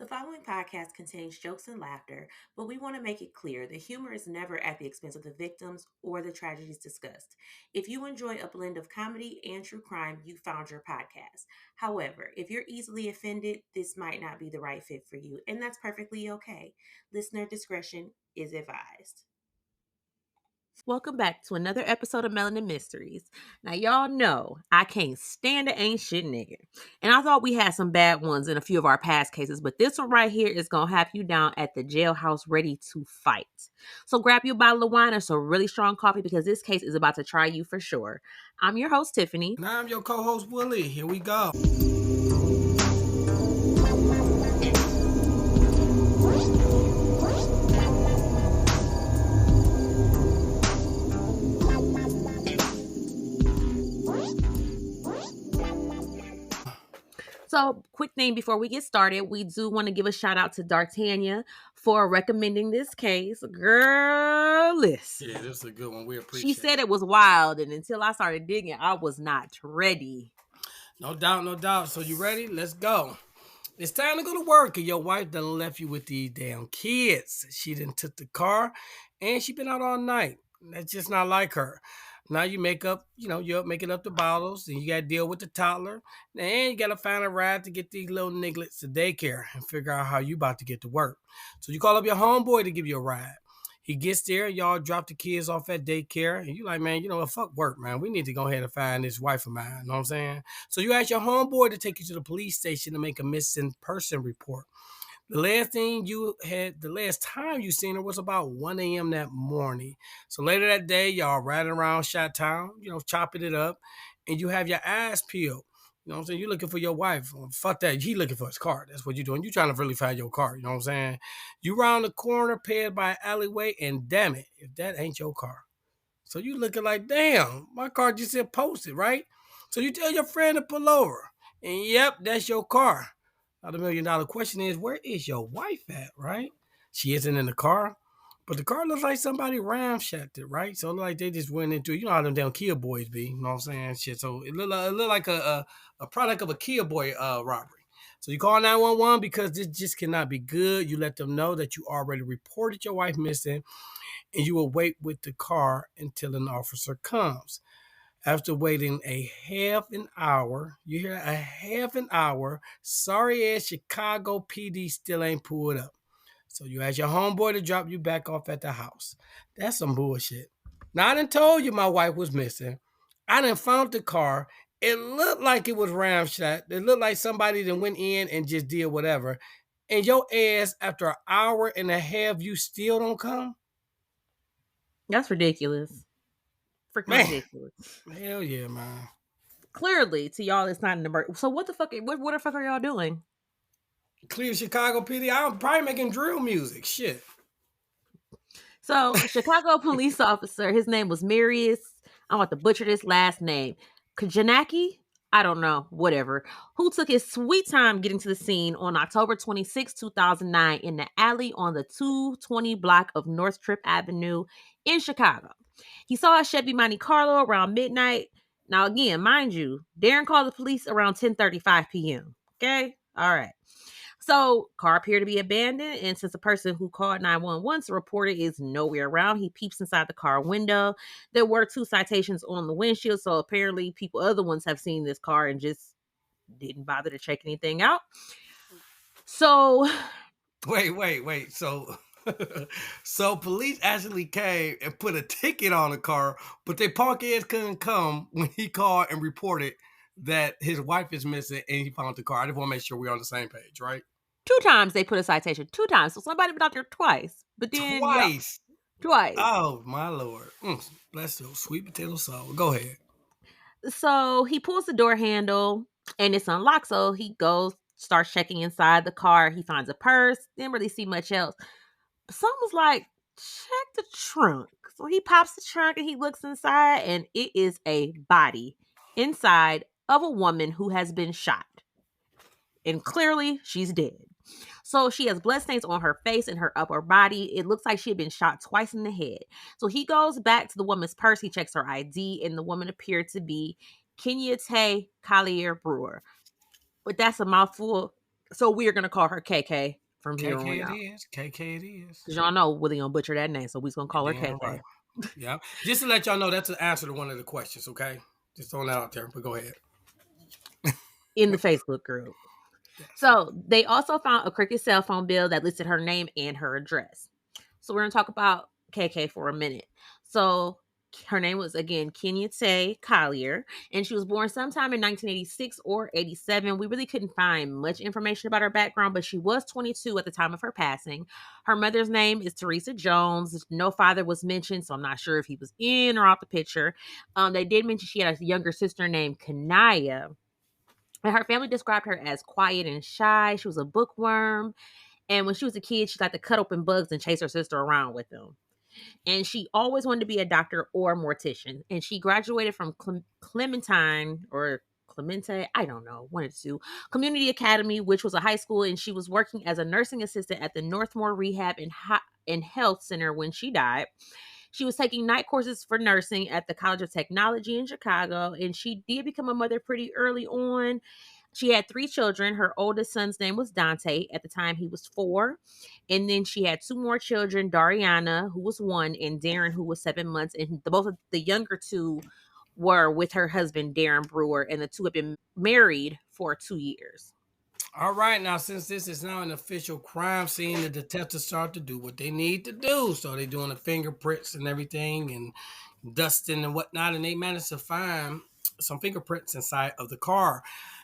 The following podcast contains jokes and laughter, but we want to make it clear that humor is never at the expense of the victims or the tragedies discussed. If you enjoy a blend of comedy and true crime, you found your podcast. However, if you're easily offended, this might not be the right fit for you, and that's perfectly okay. Listener discretion is advised. Welcome back to another episode of Melanin Mysteries. Now, y'all know I can't stand the ain't shit nigga. And I thought we had some bad ones in a few of our past cases, but this one right here is going to have you down at the jailhouse ready to fight. So grab your bottle of wine or some really strong coffee because this case is about to try you for sure. I'm your host, Tiffany. And I'm your co-host, Willie. Here we go. So, quick thing before we get started, we do want to give a shout out to Dartanya for recommending this case. Girl, listen. Yeah, this is a good one. We appreciate She said it was wild, and until I started digging, I was not ready. No doubt, no doubt. So you ready? Let's go. It's time to go to work, and your wife done left you with these damn kids. She done took the car, and she been out all night. That's just not like her. Now you make up, you're up making up the bottles, and you got to deal with the toddler, and you got to find a ride to get these little nigglets to daycare and figure out how you about to get to work. So you call up your homeboy to give you a ride. He gets there, y'all drop the kids off at daycare, and you like, man, you know what, fuck work, man. We need to go ahead and find this wife of mine, you know what I'm saying? So you ask your homeboy to take you to the police station to make a missing person report. The last time you seen her was about 1 a.m. that morning. So later that day, y'all riding around Shot Town, chopping it up, and you have your eyes peeled. You know what I'm saying? You're looking for your wife. Well, fuck that. He looking for his car. That's what you're doing. You're trying to really find your car. You know what I'm saying? You round the corner, paired by an alleyway, and damn it, if that ain't your car. So you looking like, damn, my car just said posted, right? So you tell your friend to pull over. And yep, that's your car. Now the $1 million question is, where is your wife at, right? She isn't in the car. But the car looks like somebody ramshacked it, right? So it look like they just went into, you know how them damn Kia boys be, you know what I'm saying? Shit. So it look like a product of a Kia boy robbery. So you call 911 because this just cannot be good. You let them know that you already reported your wife missing, and you will wait with the car until an officer comes. After waiting a half an hour, you hear a half an hour, sorry ass Chicago PD still ain't pulled up. So you ask your homeboy to drop you back off at the house. That's some bullshit. Now I done told you my wife was missing. I done found the car. It looked like it was ramshot. It looked like somebody that went in and just did whatever. And your ass, after an hour and a half, you still don't come? That's ridiculous. Freaking Man, ridiculous. hell yeah, man. Clearly, to y'all, it's not an emergency. So what the fuck? What the fuck are y'all doing? Clear Chicago PD. I'm probably making drill music. Shit. So Chicago police officer, his name was Marius. I'm about to butcher this last name. Kenyatae? I don't know, whatever. Who took his sweet time getting to the scene on October 26, 2009 in the alley on the 220 block of North Trip Avenue in Chicago. He saw a Chevy Monte Carlo around midnight. Now, again, mind you, Darron called the police around 10:35 p.m. Okay? All right. So, car appeared to be abandoned, and since the person who called 911 to report it is nowhere around, he peeps inside the car window. There were 2 citations on the windshield, so apparently other ones have seen this car and just didn't bother to check anything out. So, Wait. So police actually came and put a ticket on the car, but they punk ass couldn't come when he called and reported that his wife is missing and he found the car. I just want to make sure we're on the same page, right? 2 times they put a citation, 2 times. So somebody been out there twice, but then Twice. twice. Oh my lord. Bless those sweet potato soul. Go ahead. So he pulls the door handle and it's unlocked. So he goes, starts checking inside the car. He finds a purse. Didn't really see much else. Someone's like, check the trunk. So he pops the trunk and he looks inside, and it is a body inside of a woman who has been shot. And clearly, she's dead. So she has bloodstains on her face and her upper body. It looks like she had been shot twice in the head. So he goes back to the woman's purse. He checks her ID, and the woman appeared to be Kenyatae Collier-Brewer. But that's a mouthful. So we are gonna call her KK from here KK on it out. is. KK it is. Cause y'all know Willie gonna butcher that name, so we just gonna call her Damn KK right. Yeah. Just to let y'all know, that's the answer to one of the questions. Okay. Just throwing that out there. But go ahead. in the Facebook group. Yes. So they also found a crooked cell phone bill that listed her name and her address. So we're gonna talk about KK for a minute. So her name was again Kenyatae Collier, and she was born sometime in 1986 or 87. We really couldn't find much information about her background, but she was 22 at the time of her passing. Her mother's name is Teresa Jones. No father was mentioned, so I'm not sure if he was in or out the picture. They did mention she had a younger sister named Kanaya, and her family described her as quiet and shy. She was a bookworm. And when she was a kid, she liked to cut open bugs and chase her sister around with them. And she always wanted to be a doctor or a mortician. And she graduated from Clementine or Clemente, I don't know, one of the two, Community Academy, which was a high school. And she was working as a nursing assistant at the Northmore Rehab and Health Center when she died. She was taking night courses for nursing at the College of Technology in Chicago. And she did become a mother pretty early on. She had three children. Her oldest son's name was Dante. At the time, he was 4. And then she had two more children, Dariana, who was 1, and Darron, who was 7 months. And both of the younger two were with her husband, Darron Brewer, and the two have been married for 2 years. All right, now since this is now an official crime scene, the detectives start to do what they need to do. So they're doing the fingerprints and everything and dusting and whatnot, and they managed to find some fingerprints inside of the car.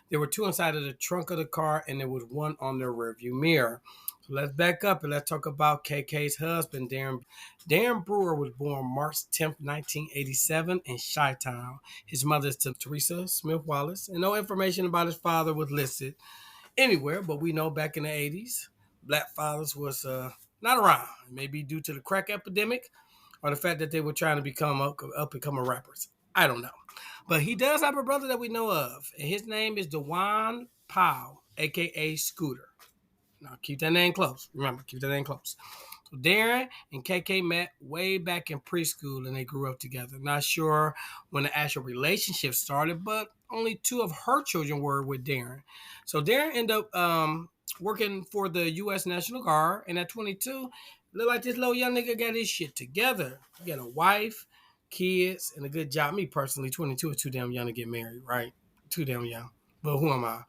There were two inside of the trunk of the car, and there was one on their rearview mirror. So let's back up and let's talk about KK's husband, Darron. Darron Brewer was born March 10th, 1987 in Chi-Town. His mother is Teresa Smith Wallace, and no information about his father was listed anywhere, but we know back in the 80s, black fathers was not around. Maybe due to the crack epidemic or the fact that they were trying to become up and coming rappers. I don't know. But he does have a brother that we know of, and his name is Dewan Powell, aka Scooter. Now keep that name close. Remember, keep that name close. So Darron and KK met way back in preschool and they grew up together. Not sure when the actual relationship started, but only 2 of her children were with Darron. So Darron ended up working for the U.S. National Guard, and at 22, looked like this little young nigga got his shit together. He got a wife, kids, and a good job. Me personally, 22 is too damn young to get married, right? Too damn young. But who am I?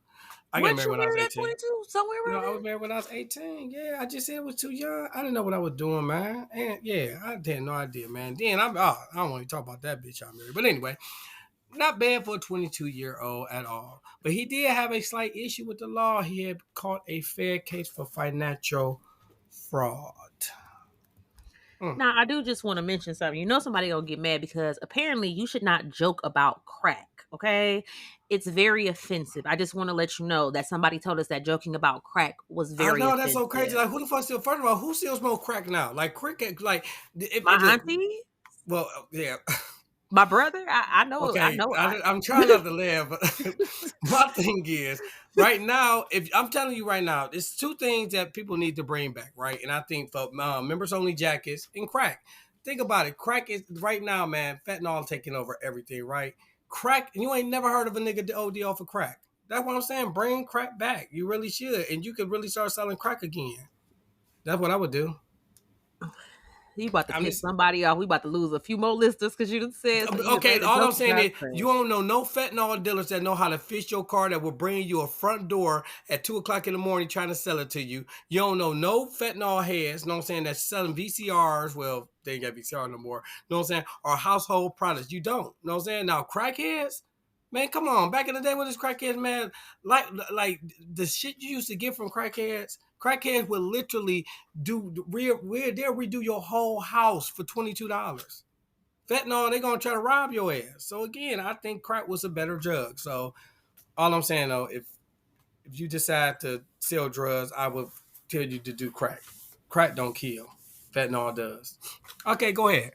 I got Weren't married you when I was married at 18. 22? Somewhere You know, around I there? was married when I was 18. Yeah, I just said it was too young. I didn't know what I was doing, man. And yeah, I had no idea, man. Then I don't want to talk about that bitch I married. But anyway, not bad for a 22-year-old at all. But he did have a slight issue with the law. He had caught a fair case for financial fraud. Mm. Now, I do just want to mention something. You know, somebody gonna get mad because apparently you should not joke about crack. Okay, it's very offensive. I just want to let you know that somebody told us that joking about crack was I very know that's so crazy. offensive. Like, who the fuck still? First of all, who still smoke crack now? Like, cricket. Like, if My look, auntie, well, yeah. my brother, I Okay, know. I'm trying not to laugh, but my thing is, right now, if I'm telling you right now, there's 2 things that people need to bring back, right? And I think for members only jackets and crack. Think about it. Crack is right now, man. Fentanyl taking over everything, right? Crack, you ain't never heard of a nigga OD off of crack. That's what I'm saying. Bring crack back. You really should, and you could really start selling crack again. That's what I would do. You about to I'm piss just somebody off. We about to lose a few more listeners because you done said so. You done Okay, made a all I'm joke saying about is crack. you don't know no fentanyl dealers that know how to fix your car that will bring you a front door at 2 o'clock in the morning trying to sell it to you. You don't know no fentanyl heads, know what I'm saying, that's selling VCRs. Well, they ain't got VCR no more, know what I'm saying, or household products. You don't, know what I'm saying? Now, crackheads, man, come on. Back in the day when this crackheads, man, like the shit you used to get from crackheads would literally they'll redo your whole house for $22. Fentanyl, they gonna try to rob your ass. So again, I think crack was a better drug. So all I'm saying though, if you decide to sell drugs, I would tell you to do crack. Crack don't kill. Fentanyl does. Okay, go ahead.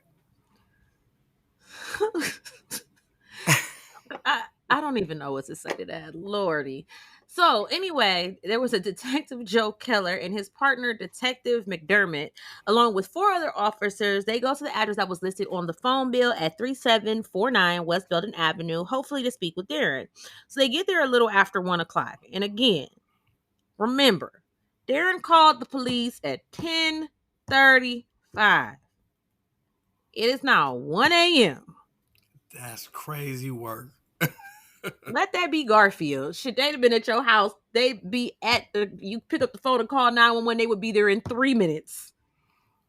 I don't even know what to say to that. Lordy. So anyway, there was a Detective Joe Keller and his partner Detective McDermott, along with 4 other officers. They go to the address that was listed on the phone bill at 3749 West Belden Avenue, hopefully to speak with Darron. So they get there a little after 1 o'clock. And again, Remember, Darron called the police at 10:35. It is now 1 a.m. That's crazy work. Let that be Garfield. Should they have been at your house, they'd be at you pick up the phone and call 911, they would be there in 3 minutes.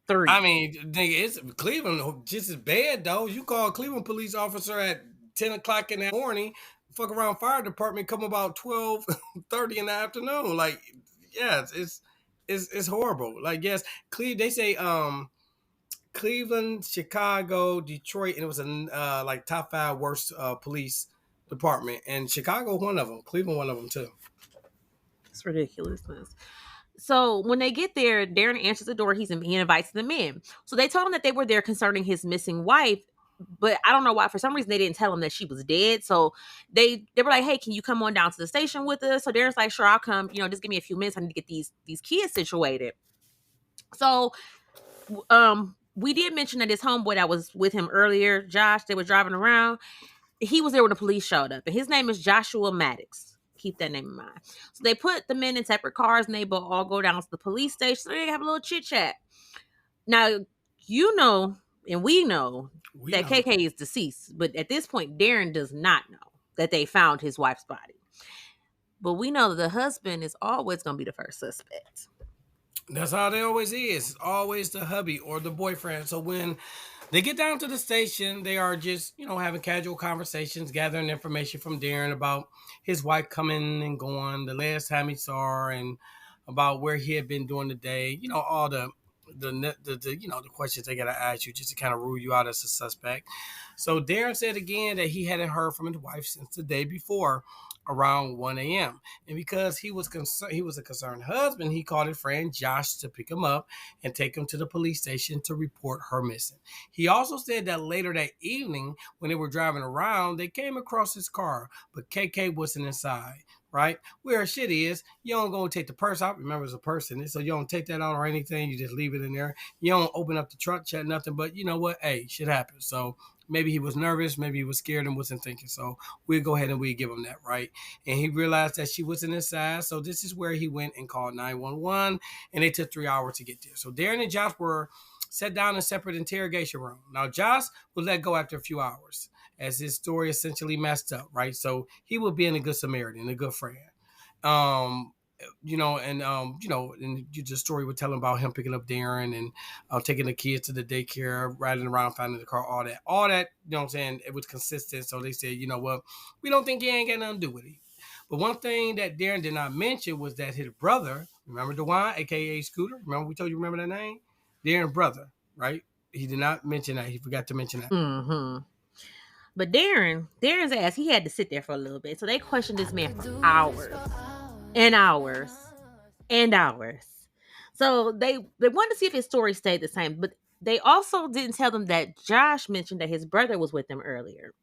I 3. mean, nigga, it's Cleveland just as bad though. You call a Cleveland police officer at 10 o'clock in the morning, fuck around fire department come about 12:30 in the afternoon. Like, yes, it's horrible. Like, yes, they say Cleveland, Chicago, Detroit, and it was a like top 5 worst police department, and Chicago one of them, Cleveland one of them too. It's ridiculousness. So when they get there, Darron answers the door. He invites them in. So they told him that they were there concerning his missing wife, but I don't know why. For some reason, they didn't tell him that she was dead. So they were like, "Hey, can you come on down to the station with us?" So Darren's like, "Sure, I'll come. Just give me a few minutes. I need to get these kids situated." So we did mention that his homeboy that was with him earlier, Josh, they were driving around. He was there when the police showed up, and his name is Joshua Maddox. Keep that name in mind. So they put the men in separate cars, and they all go down to the police station. So they have a little chit chat. Now, you know, and we know We that know. KK is deceased, but at this point, Darron does not know that they found his wife's body. But we know that the husband is always going to be the first suspect. That's how they always is. It's always the hubby or the boyfriend. So when they get down to the station, they are just, having casual conversations, gathering information from Darron about his wife coming and going, the last time he saw her, and about where he had been during the day. All the questions they gotta ask you just to kind of rule you out as a suspect. So Darron said again that he hadn't heard from his wife since the day before, around 1 a.m. And because he was a concerned husband, he called his friend Josh to pick him up and take him to the police station to report her missing. He also said that later that evening, when they were driving around, they came across his car, but KK wasn't inside. Right? Where shit is, you don't go and take the purse out. Remember, it's a purse in it, so you don't take that out or anything. You just leave it in there. You don't open up the trunk, check nothing. But you know what? Hey, shit happens. So maybe he was nervous, maybe he was scared and wasn't thinking. So we'll go ahead and we give him that, right? And he realized that she wasn't inside. So this is where he went and called 911, and it took 3 hours to get there. So Darron and Josh were set down in separate interrogation room. Now Josh was let go after a few hours as his story essentially messed up, right? So he would be a good Samaritan, a good friend. Um, and the story would tell him about him picking up Darron and taking the kids to the daycare, riding around, finding the car, all that, you know what I'm saying? It was consistent. So they said, you know what, we don't think he ain't got nothing to do with it. But one thing that Darron did not mention was that his brother, remember Dewan, aka Scooter? Remember we told you, remember that name? Darron's brother, right? He did not mention that. He forgot to mention that. Mm-hmm. But Darron's ass, he had to sit there for a little bit. So they questioned this man for hours and hours and hours. So they wanted to see if his story stayed the same, but they also didn't tell them that Josh mentioned that his brother was with them earlier.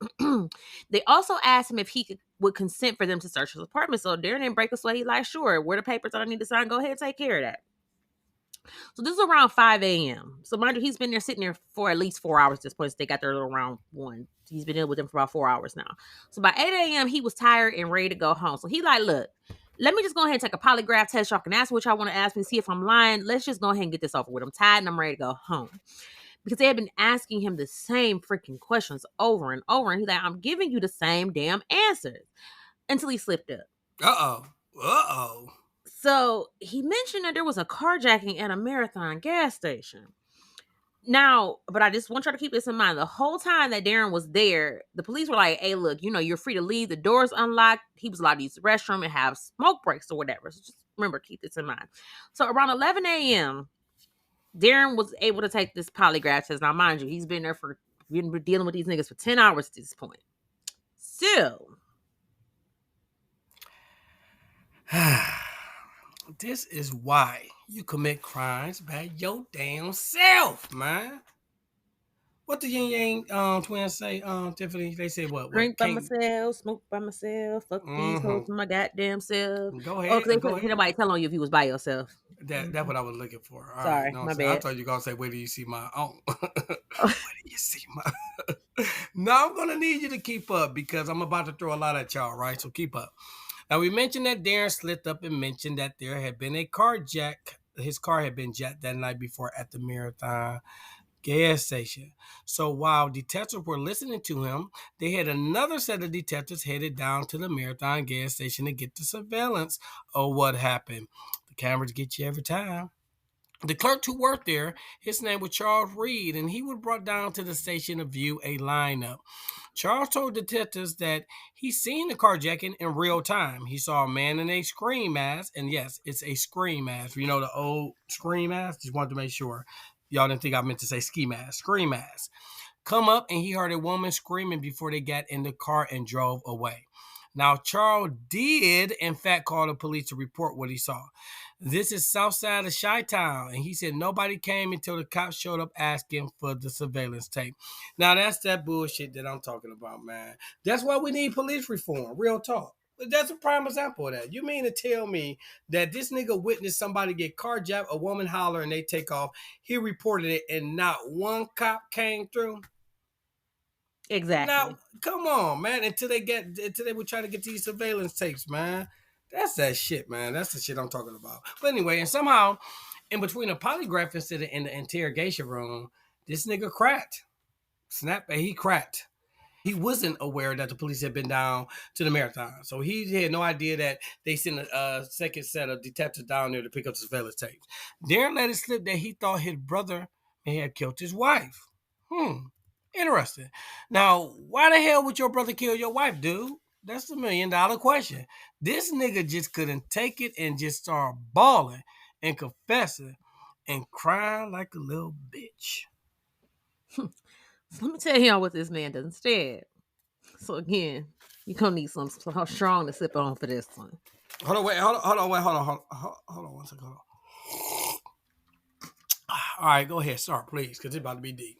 They also asked him if would consent for them to search his apartment. So Darron didn't break a sweat. He's like, "Sure, where the papers I need to sign? Go ahead, take care of that." So this is around 5 a.m. So mind you, he's been there sitting there for at least 4 hours at this point. So they got there around 1. He's been in with them for about 4 hours now. So by 8 a.m., he was tired and ready to go home. So he like, look, let me just go ahead and take a polygraph test. Y'all can ask what y'all want to ask me, see if I'm lying. Let's just go ahead and get this over with. I'm tired and I'm ready to go home. Because they had been asking him the same freaking questions over and over. And he's like, I'm giving you the same damn answers. Until he slipped up. Uh-oh. So he mentioned that there was a carjacking at a Marathon gas station. Now, but I just want y'all to keep this in mind. The whole time that Darron was there, the police were like, hey, look, you're free to leave. The door's unlocked. He was allowed to use the restroom and have smoke breaks or whatever. So just remember, keep this in mind. So around 11 a.m., Darron was able to take this polygraph test. Now, mind you, he's been dealing with these niggas for 10 hours at this point. Still. This is why you commit crimes by your damn self, man. What the Yin Yang twins say, Tiffany? They say what? Drink by Can't. myself, smoke by myself, fuck these hoes for my goddamn self. Go Oh, ahead. because they Go can't ahead. nobody tell on you if you was by yourself. That's what I was looking for. All right. Sorry, No, my I bad. thought you were gonna say, "Where do you see my own?" Where do you see my? No, I'm gonna need you to keep up because I'm about to throw a lot at y'all. Right, so keep up. Now we mentioned that Darron slipped up and mentioned that there had been a carjack. His car had been jacked that night before at the Marathon gas station. So while detectives were listening to him, they had another set of detectives headed down to the Marathon gas station to get the surveillance of what happened. The cameras get you every time. The clerk who worked there, his name was Charles Reed, and he was brought down to the station to view a lineup. Charles told detectives that he seen the carjacking in real time. He saw a man in a scream mask, and yes, it's a scream mask. You know the old scream mask? Just wanted to make sure y'all didn't think I meant to say ski mask. Scream mask. Come up, and he heard a woman screaming before they got in the car and drove away. Now, Charles did, in fact, call the police to report what he saw. This is south side of Chi-Town, and he said nobody came until the cops showed up asking for the surveillance tape. Now, that's that bullshit that I'm talking about, man. That's why we need police reform, real talk. That's a prime example of that. You mean to tell me that this nigga witnessed somebody get carjacked, a woman holler, and they take off. He reported it, and not one cop came through? Now, Exactly. come on, man. Until they were trying to get these surveillance tapes, man. That's that shit, man. That's the shit I'm talking about. But anyway, and somehow, in between a polygraph incident in the interrogation room, this nigga cracked. He cracked. He wasn't aware that the police had been down to the Marathon. So he had no idea that they sent a second set of detectives down there to pick up the surveillance tapes. Darren let it slip that he thought his brother may have killed his wife. Interesting. Now, why the hell would your brother kill your wife, dude? That's $1 million question. This nigga just couldn't take it and just started bawling and confessing and crying like a little bitch. So let me tell y'all what this man does instead. So again, you gonna need some strong to sip on for this one. Hold on, wait, hold on, wait, hold on one second, hold on. All right, go ahead, start, please, because it's about to be deep.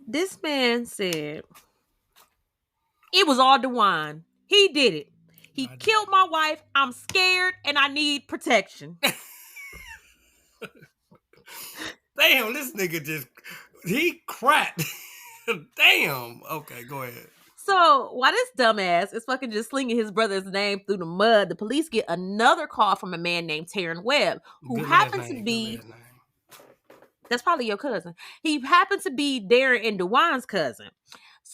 This man said it was all DeWine. He did it. He killed my wife. I'm scared and I need protection. Damn, this nigga he cracked. Damn. Okay, go ahead. So while this dumbass is fucking just slinging his brother's name through the mud, the police get another call from a man named Darron Webb, who Good last happened to name. Good be, last name. that's probably your cousin. He happened to be Darren and DeWine's cousin.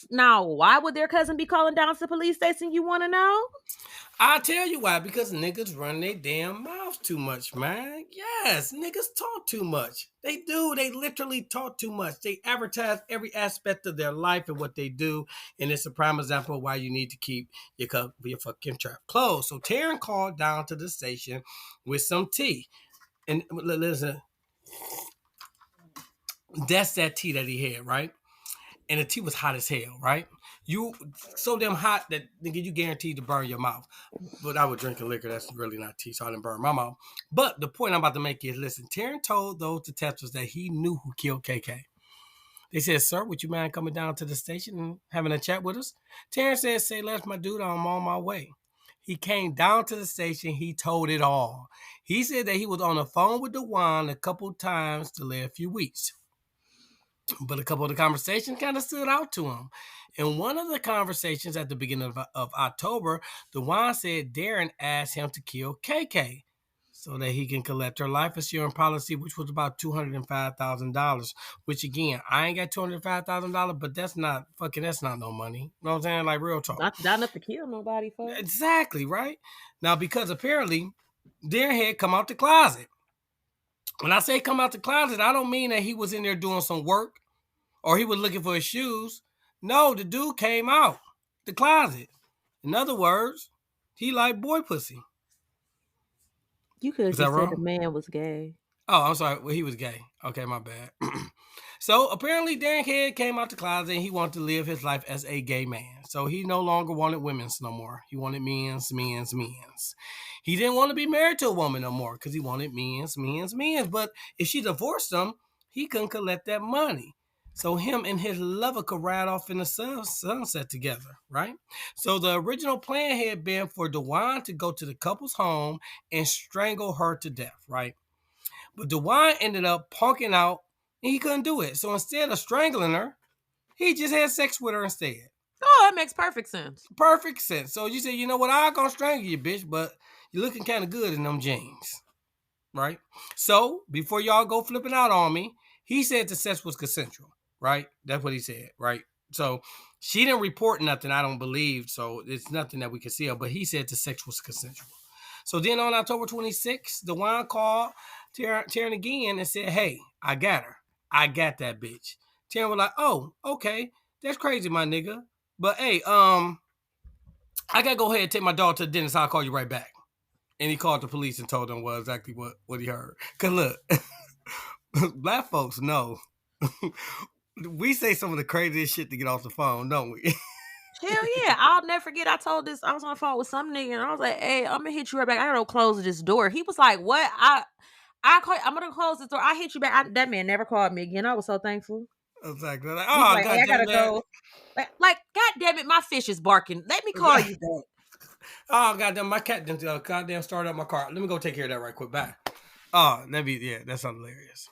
Now, why would their cousin be calling down to the police station? You want to know? I'll tell you why. Because niggas run their damn mouths too much, man. Yes, niggas talk too much. They do. They literally talk too much. They advertise every aspect of their life and what they do. And it's a prime example of why you need to keep your fucking trap closed. So Taryn called down to the station with some tea. And listen, that's that tea that he had, right? And the tea was hot as hell, right? You so damn hot that nigga you guaranteed to burn your mouth. But I was drinking liquor. That's really not tea, so I didn't burn my mouth. But the point I'm about to make is, listen, Taryn told those detectives that he knew who killed KK. They said, "Sir, would you mind coming down to the station and having a chat with us?" Taryn said, "Say less, my dude. I'm on my way." He came down to the station. He told it all. He said that he was on the phone with DeWine a couple times to lay a few weeks. But a couple of the conversations kind of stood out to him. In one of the conversations at the beginning of October, DeWine said Darren asked him to kill KK so that he can collect her life insurance policy, which was about $205,000. Which again, I ain't got $205,000, but that's not no money. You know what I'm saying? Like real talk. Not enough to kill nobody, folks. Exactly, right? Now, because apparently Darren had come out the closet. When I say come out the closet, I don't mean that he was in there doing some work or he was looking for his shoes. No, the dude came out the closet. In other words, he liked boy pussy. You could have Is that just said the wrong? man was gay. Oh, I'm sorry. Well, he was gay. Okay, my bad. So apparently, Darren Head came out the closet and he wanted to live his life as a gay man. So he no longer wanted women's no more. He wanted men's. He didn't want to be married to a woman no more because he wanted men's. But if she divorced him, he couldn't collect that money. So him and his lover could ride off in the sunset together, right? So the original plan had been for DeWine to go to the couple's home and strangle her to death, right? But DeWine ended up punking out and he couldn't do it. So instead of strangling her, he just had sex with her instead. Oh, that makes perfect sense. Perfect sense. So you say, you know what? I gonna strangle you, bitch, but you're looking kind of good in them jeans, right? So before y'all go flipping out on me, he said the sex was consensual, right? That's what he said, right? So she didn't report nothing, I don't believe. So it's nothing that we can see of, but he said the sex was consensual. So then on October 26th, DeWine called Taryn again and said, hey, I got her. I got that bitch. Taryn was like, oh, okay. That's crazy, my nigga. But hey, I gotta go ahead and take my dog to the dentist. I'll call you right back. And he called the police and told them exactly what he heard. Cause look, black folks know we say some of the craziest shit to get off the phone, don't we? Hell yeah. I'll never forget. I told this, I was on the phone with some nigga and I was like, hey, I'm gonna hit you right back. I gotta go close this door. He was like, what? I'm gonna close this door. I hit you back. That man never called me again. I was so thankful. Exactly. Like, He's oh like, hey, I goddamn gotta that. go. Like, God damn it, my fish is barking. Let me call you back. Oh goddamn, my cat didn't goddamn start up my car. Let me go take care of that right quick. Bye. Oh, that's hilarious.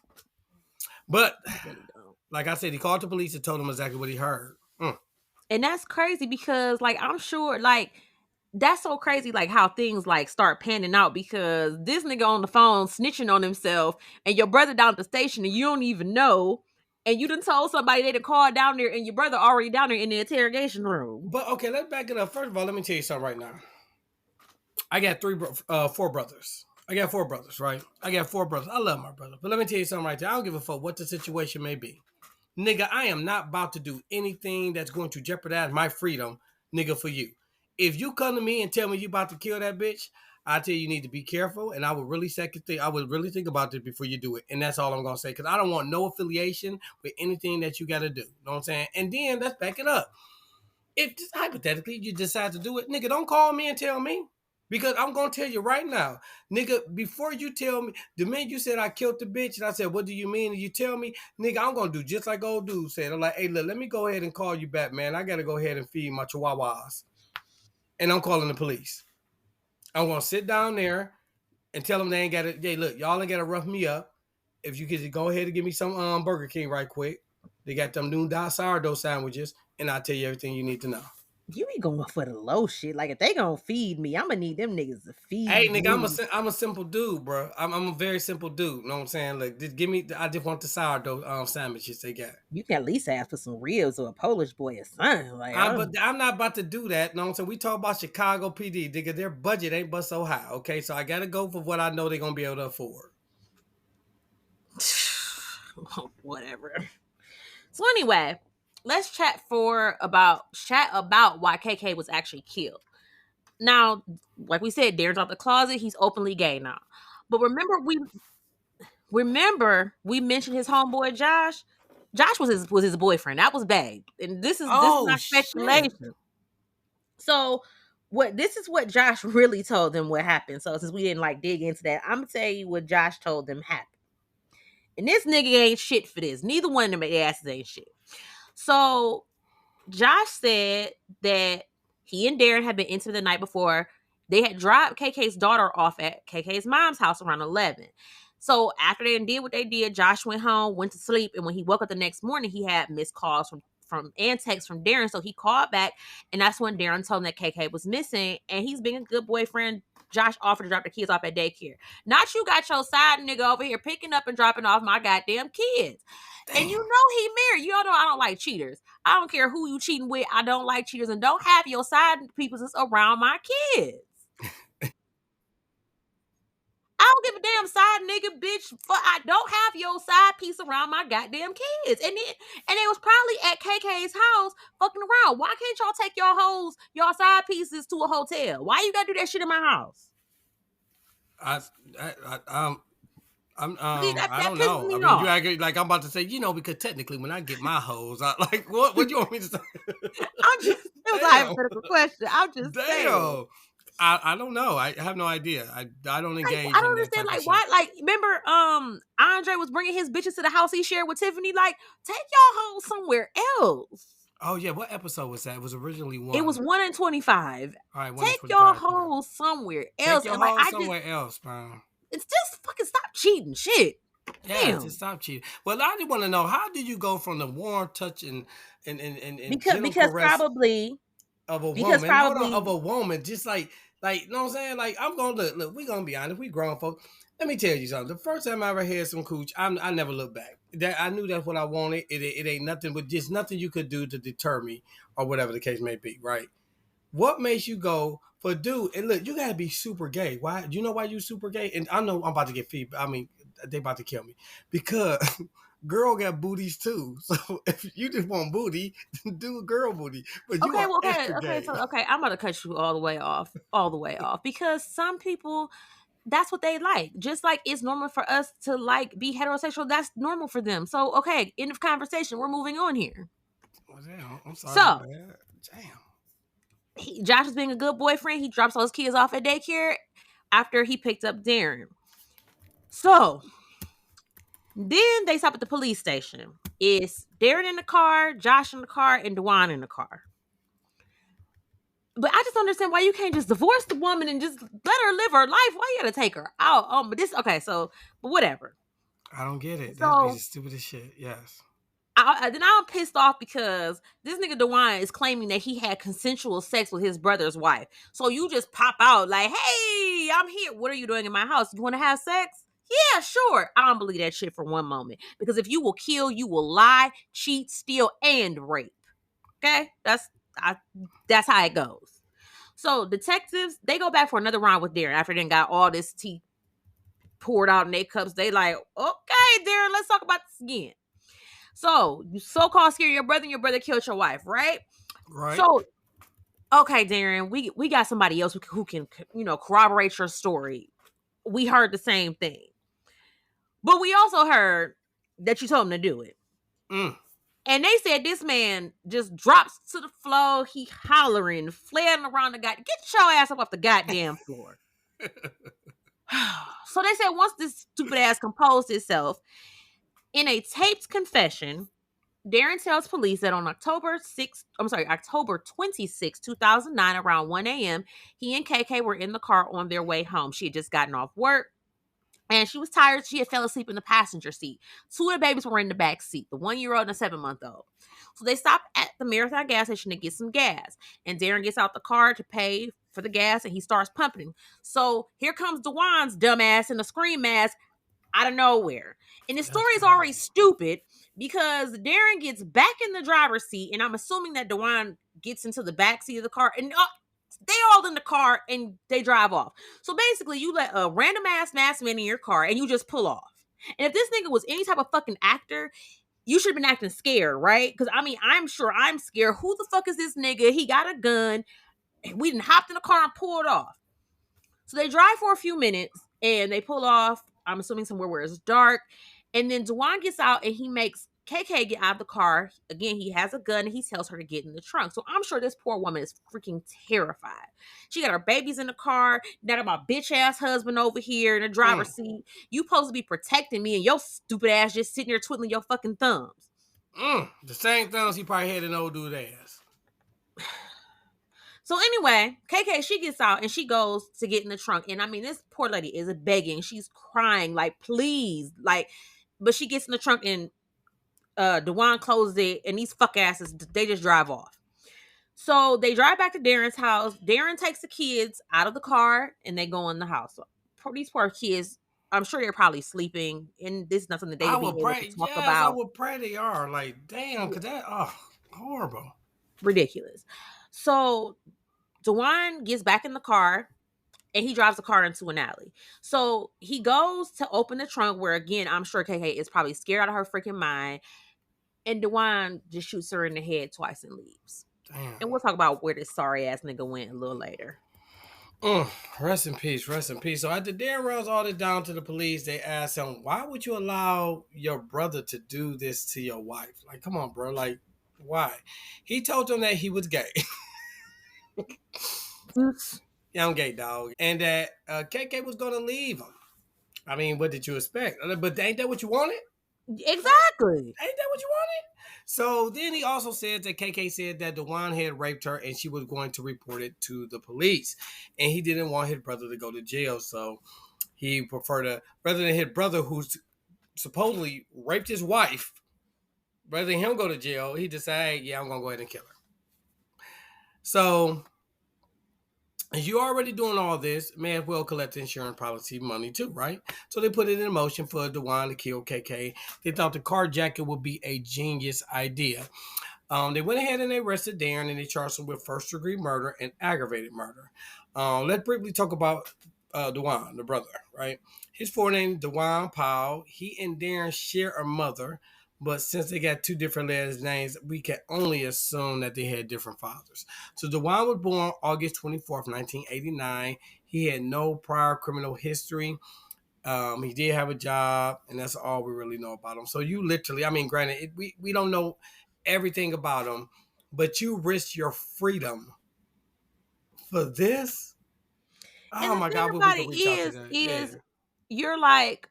But I really don't. like I said, he called the police and told them exactly what he heard. And that's crazy because, like, I'm sure, like, that's so crazy, like, how things, like, start panning out because this nigga on the phone snitching on himself and your brother down at the station and you don't even know. And you done told somebody they done called down there and your brother already down there in the interrogation room. But okay, let's back it up. First of all, let me tell you something right now. I got four brothers. I got four brothers, right? I got four brothers. I love my brother. But let me tell you something right there. I don't give a fuck what the situation may be. Nigga, I am not about to do anything that's going to jeopardize my freedom, nigga, for you. If you come to me and tell me you about to kill that bitch, I tell you need to be careful, and I would really I would really think about it before you do it, and that's all I'm gonna say because I don't want no affiliation with anything that you got to do. You know what I'm saying? And then let's back it up. If hypothetically you decide to do it, nigga, don't call me and tell me. Because I'm gonna tell you right now, nigga, before you tell me, the minute you said I killed the bitch, and I said, what do you mean? And you tell me, nigga, I'm gonna do just like old dude said. I'm like, hey, look, let me go ahead and call you back, man. I gotta go ahead and feed my chihuahuas. And I'm calling the police. I'm gonna sit down there and tell them they ain't gotta, hey, look, y'all ain't gotta rough me up. If you could go ahead and give me some Burger King right quick. They got them noon sourdough sandwiches, and I'll tell you everything you need to know. You be going for the low shit. Like, if they gonna feed me, I'm gonna need them niggas to Hey, feed nigga, me. I'm a simple dude, bro. I'm a very simple dude. You know what I'm saying? Like, just give me. I just want the sourdough sandwiches they got. You can at least ask for some ribs or a Polish boy or something. Like, But I'm not about to do that. You know what I'm saying? We talk about Chicago PD, nigga. Their budget ain't but so high. Okay, so I gotta go for what I know they're gonna be able to afford. whatever. So anyway, let's chat about why KK was actually killed. Now, like we said, Darren's out the closet. He's openly gay now. But remember we mentioned his homeboy Josh. Josh was his boyfriend. That was bad. And this is Oh not shit! speculation. So this is what Josh really told them what happened. So since we didn't like dig into that, I'm gonna tell you what Josh told them happened. And this nigga ain't shit for this. Neither one of them asses ain't shit. So Josh said that he and Darren had been into the night before. They had dropped KK's daughter off at KK's mom's house around 11. So after they did what they did, Josh went home, went to sleep, and when he woke up the next morning, he had missed calls from and texts from Darren. So he called back, and that's when Darren told him that KK was missing, and he's being a good boyfriend. Josh offered to drop the kids off at daycare. Not you got your side nigga over here picking up and dropping off my goddamn kids. And you Damn. know he married. You all know I don't like cheaters. I don't care who you cheating with. I don't like cheaters, and don't have your side people around my kids. I don't give a damn side nigga, bitch. I don't have your side piece around my goddamn kids. And they was probably at KK's house fucking around. Why can't y'all take your hoes, your side pieces to a hotel? Why you gotta do that shit in my house? I, I See, I that don't pisses know. I me mean, you off. act like I'm about to say, because technically, when I get my hoes, I like what? What do you want me to say? It was a Damn, hypothetical question. I'm just saying. damn. I don't know. I have no idea. I don't Like, I engage don't in that understand. type of Like, shit. why? Like, remember, Andre was bringing his bitches to the house he shared with Tiffany. Like, take y'all home somewhere else. Oh yeah, what episode was that? It was originally It was one. 1 in 25. All right, one in Take y'all 25. home somewhere Take else. your And like, hoes somewhere else, man. it's just fucking stop cheating. Shit. Yeah, just Damn. stop cheating. Well, I just want to know, how did you go from the warm touch and Because gentle because caress probably of a because woman? Hold on, of probably a woman, just like, you know what I'm saying? Like, I'm gonna look. We gonna be honest. We grown folks. Let me tell you something. The first time I ever had some cooch, I never looked back. That I knew that's what I wanted. It ain't nothing, but just nothing you could do to deter me or whatever the case may be. Right? What makes you go for dude? And look, you gotta be super gay. Why? Do you know why you super gay? And I know I'm about to get feedback. I mean, they about to kill me because girl got booties too. So if you just want booty, do a girl booty. But you okay, are well, extra okay, gay. so okay, I'm gonna cut you all the way off, because some people that's what they like. Just like it's normal for us to like be heterosexual, that's normal for them. So okay, end of conversation. We're moving on here. Well, damn, I'm sorry, my So bad. Damn. Josh is being a good boyfriend. He drops all his kids off at daycare after he picked up Darren. So then they stop at the police station. It's Darren in the car, Josh in the car, and Dewan in the car. But I just don't understand why you can't just divorce the woman and just let her live her life. Why you gotta take her out? But this okay, so but whatever. I don't get it. That'd be the So stupidest shit. Yes. then I'm pissed off because this nigga DeWine is claiming that he had consensual sex with his brother's wife. So you just pop out like, hey, I'm here. What are you doing in my house? You want to have sex? Yeah, sure. I don't believe that shit for one moment. Because if you will kill, you will lie, cheat, steal, and rape. Okay? I, that's how it goes. So detectives, they go back for another round with Darren after they got all this tea poured out in their cups. They like, okay, Darren, let's talk about this again. So you so-called scared your brother and your brother killed your wife, right? Right. So okay, Darren, we got somebody else who can corroborate your story. We heard the same thing, but we also heard that you told him to do it. Mm. And they said this man just drops to the floor. He hollering, flailing around the guy. Get your ass up off the goddamn floor. So they said once this stupid ass composed itself in a taped confession, Darren tells police that on October 26th, 2009, around 1 a.m., he and KK were in the car on their way home. She had just gotten off work and she was tired. She had fell asleep in the passenger seat. Two of the babies were in the back seat, the 1-year-old and the 7-month-old. So they stopped at the Marathon gas station to get some gas. And Darren gets out the car to pay for the gas and he starts pumping. So here comes Dewan's dumbass in a scream mask out of nowhere. And the That's story is already crazy. stupid because Darren gets back in the driver's seat, and I'm assuming that Dewan gets into the back seat of the car, and they all in the car and they drive off. So basically, you let a random ass masked man in your car and you just pull off. And if this nigga was any type of fucking actor, you should have been acting scared, right? Because I mean, I'm sure I'm scared. Who the fuck is this nigga? He got a gun. We done hopped in the car and pulled off. So they drive for a few minutes and they pull off, I'm assuming somewhere where it's dark. And then Dewan gets out and he makes KK get out of the car. Again, he has a gun and he tells her to get in the trunk. So I'm sure this poor woman is freaking terrified. She got her babies in the car. Now got my bitch ass husband over here in the driver's Mm. seat. You supposed to be protecting me and your stupid ass just sitting there twiddling your fucking thumbs. Mm. The same thumbs he probably had an old dude ass. So anyway, KK, she gets out and she goes to get in the trunk. And I mean, this poor lady is begging. She's crying, like, please. Like, but she gets in the trunk and Dewan closes it and these fuck asses, they just drive off. So they drive back to Darren's house. Darren takes the kids out of the car and they go in the house. So, these poor kids, I'm sure they're probably sleeping, and this is not something they I would be would able to pray. talk Yes, I about. would pray they are. Like, damn, cause that horrible. Ridiculous. So Dewan gets back in the car and he drives the car into an alley. So he goes to open the trunk where, again, I'm sure KK is probably scared out of her freaking mind. And Dewan just shoots her in the head twice and leaves. Damn. And we'll talk about where this sorry ass nigga went a little later. Rest in peace, rest in peace. So after Darren runs all this down to the police, they ask him, "Why would you allow your brother to do this to your wife? Like, come on, bro. Like, why?" He told them that he was gay. Yeah, I'm gay, dog, and that KK was gonna leave him. I mean, what did you expect? But ain't that what you wanted? Exactly. Ain't that what you wanted? So then he also said that KK said that Dewan had raped her and she was going to report it to the police. And he didn't want his brother to go to jail. So he preferred to, rather than his brother who's supposedly raped his wife, rather than him go to jail, he decided, yeah, I'm gonna go ahead and kill her. So you already doing all this, may as well collect the insurance policy money too, right? So they put it in motion for Dewan to kill KK. They thought the carjacking would be a genius idea. They went ahead and they arrested Darron and they charged him with first degree murder and aggravated murder. Let's briefly talk about Dewan, the brother, right? His full name is Dewan Powell. He and Darron share a mother, but since they got two different last names, we can only assume that they had different fathers. So Dewan was born August 24th, 1989. He had no prior criminal history. He did have a job, and that's all we really know about him. So you literally, I mean, granted, we don't know everything about him, but you risk your freedom for this. And Oh the my thing God, we about can it reach out to is, that. Yeah, is you're like,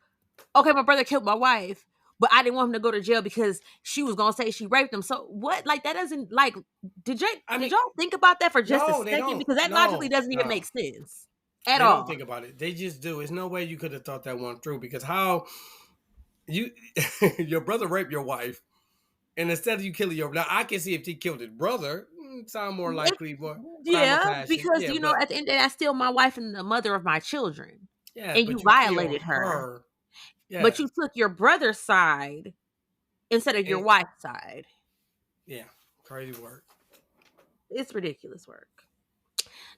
okay, my brother killed my wife, but I didn't want him to go to jail because she was gonna say she raped him. So what? Like that doesn't like. Did you I did mean, y'all think about that for just a no, they second? don't. Because that logically No, doesn't even no, make sense at they don't all. think about it. They just do. There's no way you could have thought that one through because how you your brother raped your wife, and instead of you killing your now, I can see if he killed his brother, sound more If, likely, more crime of yeah, passion. because Yeah, but at the end of the day, that's still my wife and the mother of my children, yeah, and but you you kill violated her, her. but Yes, you took your brother's side instead of your and wife's side. yeah, crazy work. It's ridiculous work.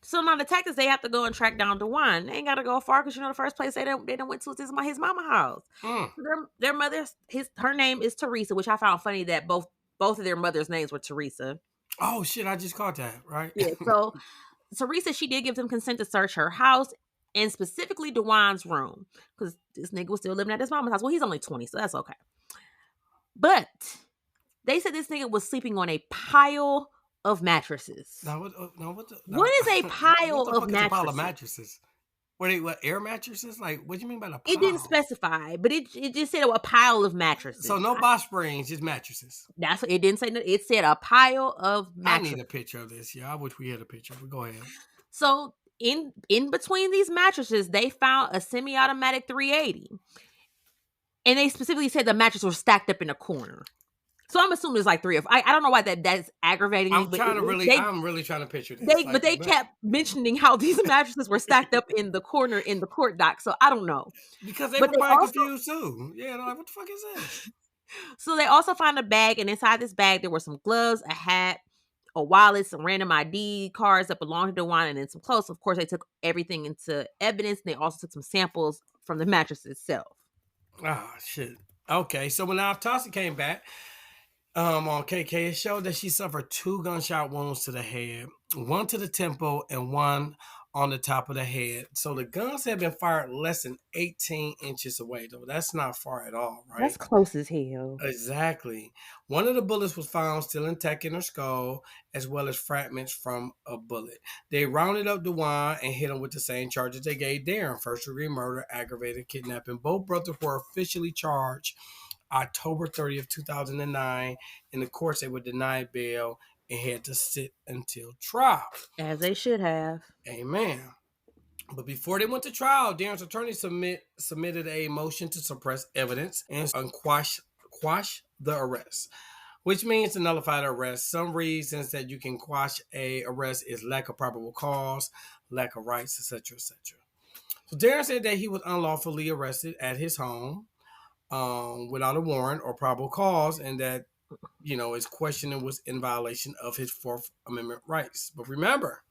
So now the detectives they have to go and track down Dewan. They ain't got to go far because the first place they don't went to is his mama house. Mm. Their mother her name is Teresa, which I found funny that both of their mothers' names were Teresa. Oh shit! I just caught that. Right. Yeah. So Teresa she did give them consent to search her house and specifically Dewan's room because this nigga was still living at his mama's house. Well, he's only 20, so that's okay. But they said this nigga was sleeping on a pile of mattresses. Now what? No, what the? What Now, is a pile what the of fuck is a pile of mattresses? mattresses? What air mattresses? Like, what do you mean by the It didn't pile? specify, but it just said a pile of So mattresses. no box springs, just mattresses. That's what it didn't say. It said a pile of I need a mattresses. picture of this. Yeah, I wish we had a picture. But go ahead. So in between these mattresses, they found a semi-automatic 380, and they specifically said the mattresses were stacked up in a corner. So I'm assuming it's like three of. I don't know why that's aggravating me, I'm but trying to really. they I'm really trying to picture this. but Like, they kept mentioning how these mattresses were stacked up in the corner in the court dock. So I don't know. because they But were they probably also confused too. Yeah, they're like, what the fuck is this? So they also found a bag, and inside this bag there were some gloves, a hat, a wallet, some random ID cards that belonged to Dewan, and then some clothes. Of course, they took everything into evidence, and they also took some samples from the mattress itself. Ah, shit. Okay, so when autopsy came back, on KK, it showed that she suffered two gunshot wounds to the head, one to the temple and one on the top of the head. So the guns had been fired less than 18 inches away, though. That's not far at all, That's right? close as hell. Exactly. One of the bullets was found still intact in her skull, as well as fragments from a bullet. They rounded up Dewan and hit him with the same charges they gave Darron: first degree murder, aggravated kidnapping. Both brothers were officially charged October 30th, 2009. In the courts, they were denied bail and had to sit until trial. As they should have. Amen. But before they went to trial, Darren's attorney submitted a motion to suppress evidence and quash the arrest, which means to nullify the arrest. Some reasons that you can quash a arrest is lack of probable cause, lack of rights, etc., etc. So Darren said that he was unlawfully arrested at his home without a warrant or probable cause, and that his questioning was in violation of his Fourth Amendment rights. But remember,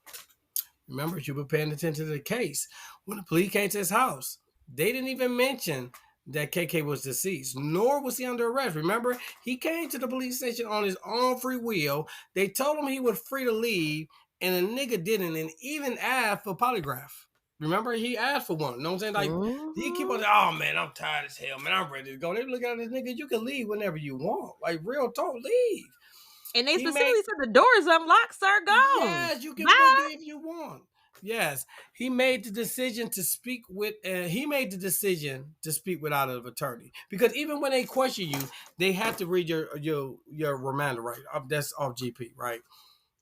you were paying attention to the case. When the police came to his house, they didn't even mention that KK was deceased, nor was he under arrest. Remember, he came to the police station on his own free will. They told him he was free to leave, and the nigga didn't, and even asked for polygraph. Remember, he asked for one. You know what I'm saying? Like, he keep on Mhm. saying, oh, man, I'm tired as hell. Man, I'm ready to go. They look at this nigga, you can leave whenever you want. Like, real talk, leave. And they He made specifically said the door is unlocked, sir. Gone. Yes, you can Bye. boogie if you want. Yes, he made the decision to speak with. He made the decision to speak without an attorney because even when they question you, they have to read your reminder right. That's off GP, right?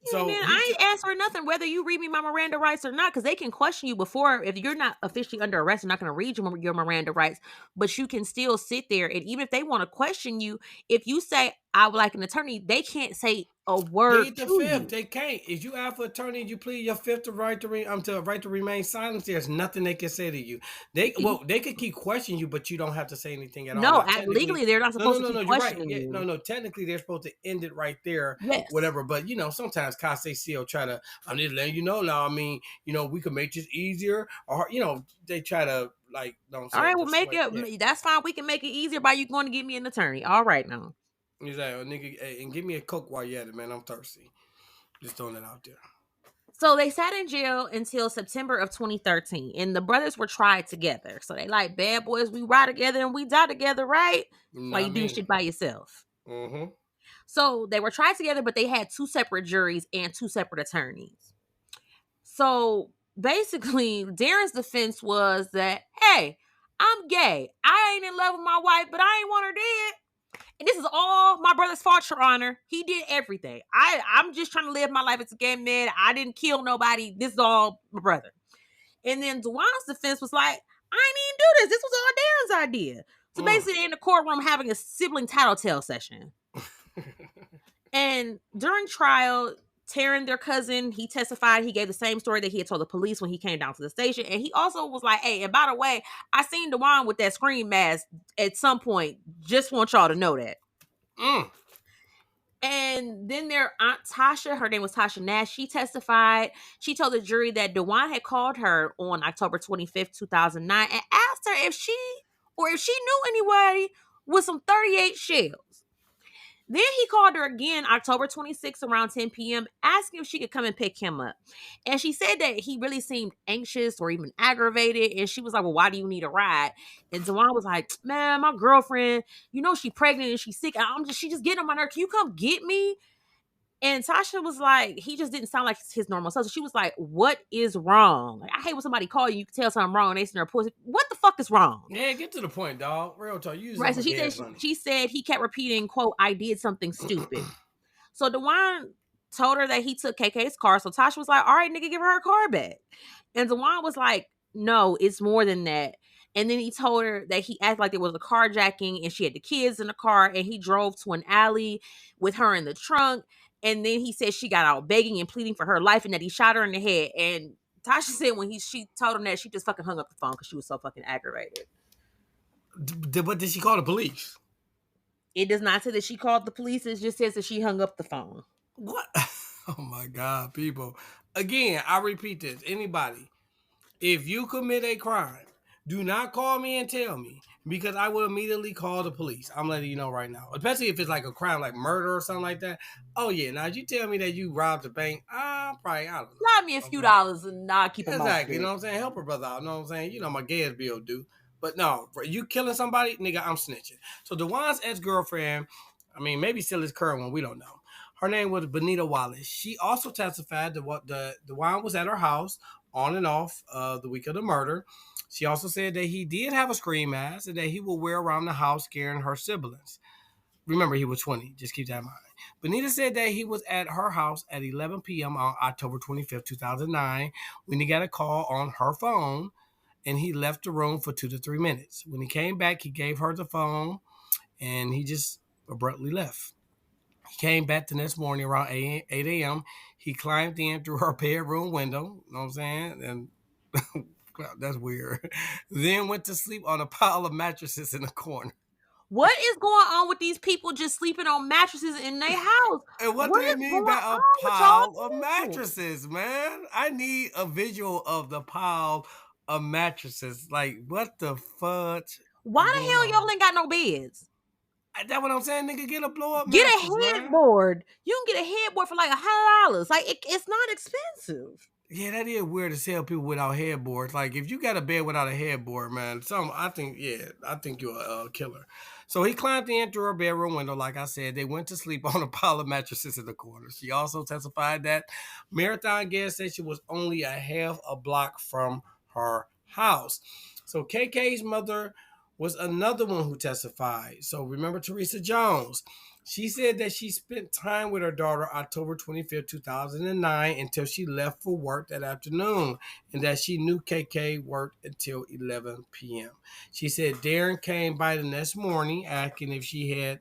Hey So man, he I t- ain't answering nothing whether you read me my Miranda rights or not, because they can question you before. If you're not officially under arrest, they're not going to read you your Miranda rights, but you can still sit there. And even if they want to question you, if you say, I would like an attorney, they can't say a word plead the to fifth. you. They can't. If you ask for attorney and you plead your fifth to right to remain silent, there's nothing they can say to you. They could keep questioning you, but you don't have to say anything at all. No, Now technically, legally, they're not no, supposed no, to no, keep no. You're right. questioning Yeah, no, you. no. Technically, they're supposed to end it right there, Yes. whatever. But sometimes Kase still try to. I'm just letting you know now. I mean, we could make this easier, or they try to like. Know what I'm All saying right, well, make persuade. Yeah, it. That's fine. We can make it easier by you going to get me an attorney. All right, now. he's like, oh, nigga, hey, and give me a coke while you're at it, man. I'm thirsty. Just throwing it out there. So they sat in jail until September of 2013, and the brothers were tried together. So they like bad boys. We ride together and we die together, right? Why you Not do me. shit by yourself? Mm-hmm. So they were tried together, but they had two separate juries and two separate attorneys. So basically, Darren's defense was that, hey, I'm gay. I ain't in love with my wife, but I ain't want her dead. And this is all my brother's fault, Your Honor. He did everything. I'm just trying to live my life as a gay man. I didn't kill nobody. This is all my brother. And then Dwan's defense was like, I didn't even do this. This was all Darren's idea. So Mm. basically, they're in the courtroom having a sibling tattletale session. And during trial, Taryn, their cousin, he testified. He gave the same story that he had told the police when he came down to the station. And he also was like, hey, and by the way, I seen Dwan with that scream mask at some point. Just want y'all to know that. Mm. And then their aunt Tasha, her name was Tasha Nash, she testified. She told the jury that Dewan had called her on October 25th, 2009, and asked her if she knew anybody with some 38 shells. Then he called her again October 26th around 10 p.m., asking if she could come and pick him up. And she said that he really seemed anxious or even aggravated. And she was like, well, why do you need a ride? And Dewan was like, man, my girlfriend, she pregnant and she's sick. She just getting on my nerve. Can you come get me? And Tasha was like, he just didn't sound like his normal self. So she was like, what is wrong? Like, I hate when somebody call you, you can tell something wrong, and they send her pussy. What the fuck is wrong? Yeah, get to the point, dog. Real talk. You using Right. for So she said gas money. she said he kept repeating, quote, I did something stupid. So Dewan told her that he took KK's car. So Tasha was like, all right, nigga, give her car back. And Dewan was like, no, it's more than that. And then he told her that he acted like there was a carjacking and she had the kids in the car and he drove to an alley with her in the trunk. And then he said she got out begging and pleading for her life and that he shot her in the head. And Tasha said when she told him that, she just fucking hung up the phone because she was so fucking aggravated. But did she call the police? It does not say that she called the police. It just says that she hung up the phone. What? Oh my God, people. Again, I repeat this. Anybody, if you commit a crime, do not call me and tell me because I will immediately call the police. I'm letting you know right now. Especially if it's like a crime like murder or something like that. Oh yeah, now you tell me that you robbed a bank, probably I don't Slide me a know. few Okay. dollars and I'll keep them out Exactly. You straight. know what I'm saying? Help her brother out. You know what I'm saying? My gas bill due. But no, you killing somebody, nigga, I'm snitching. So Dewan's ex-girlfriend, I mean, maybe still his current one, we don't know. Her name was Benita Wallace. She also testified that what the Dewan was at her house on and off the week of the murder. She also said that he did have a scream mask and that he would wear around the house scaring her siblings. Remember, he was 20. Just keep that in mind. Benita said that he was at her house at 11 p.m. on October 25th, 2009, when he got a call on her phone and he left the room for 2 to 3 minutes. When he came back, he gave her the phone and he just abruptly left. He came back the next morning around 8 a.m. He climbed in through her bedroom window, you know what I'm saying? And that's weird. Then went to sleep on a pile of mattresses in the corner. What is going on with these people just sleeping on mattresses in their house? And what What do you is mean going by a on with y'all pile of people? mattresses, man? I need a visual of the pile of mattresses. Like, what the fudge Why is going the hell y'all on? ain't got no beds? That's what I'm saying, nigga. Get a blow up Get mattress, a man. headboard. You can get a headboard for like $100. Like it's not expensive. Yeah, that is weird to tell people without headboards. Like, if you got a bed without a headboard, man, I think you're a killer. So he climbed in through her bedroom window. Like I said, they went to sleep on a pile of mattresses in the corner. She also testified that Marathon gas station was only a half a block from her house. So KK's mother was another one who testified. So remember Teresa Jones. She said that she spent time with her daughter October 25th, 2009 until she left for work that afternoon, and that she knew KK worked until 11 p.m. She said Darron came by the next morning asking if she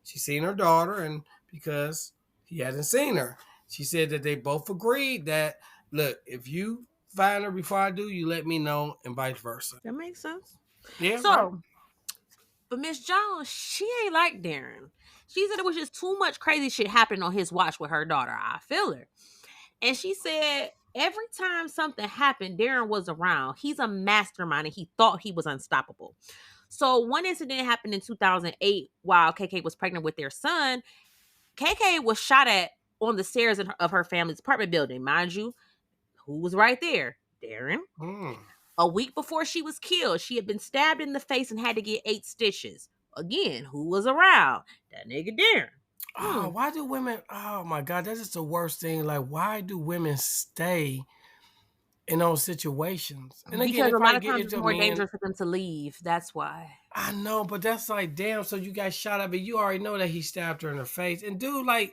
seen her daughter, and because he hadn't seen her. She said that they both agreed that, look, if you find her before I do, you let me know, and vice versa. That makes sense. Yeah, right. So, but Miss Jones, she ain't like Darron. She said it was just too much crazy shit happening on his watch with her daughter. I feel her. And she said every time something happened, Darron was around. He's a mastermind and he thought he was unstoppable. So one incident happened in 2008 while KK was pregnant with their son. KK was shot at on the stairs of her family's apartment building. Mind you, who was right there? Darron. Mm. A week before she was killed, she had been stabbed in the face and had to get 8 stitches. Again, who was around? That nigga Darron. Oh, why do women? Oh my God, that is the worst thing. Like, why do women stay in those situations? And again, Because it a lot probably of get times it's into more men. dangerous for them to leave. That's why. I know, but that's like, damn. So you got shot at, but you already know that he stabbed her in the face. And dude, like,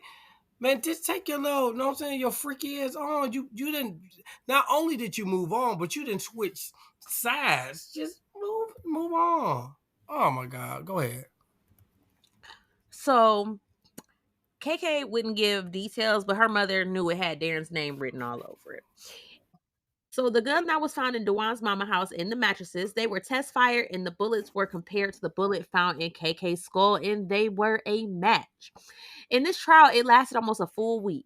man, just take your little, know what I'm saying, your freaky ass on. You didn't. Not only did you move on, but you didn't switch sides. Just move on. Oh my God, go ahead. So KK wouldn't give details, but her mother knew it had Darren's name written all over it. So the gun that was found in Dewan's mama house in the mattresses, they were test fired and the bullets were compared to the bullet found in KK's skull and they were a match. In this trial, it lasted almost a full week.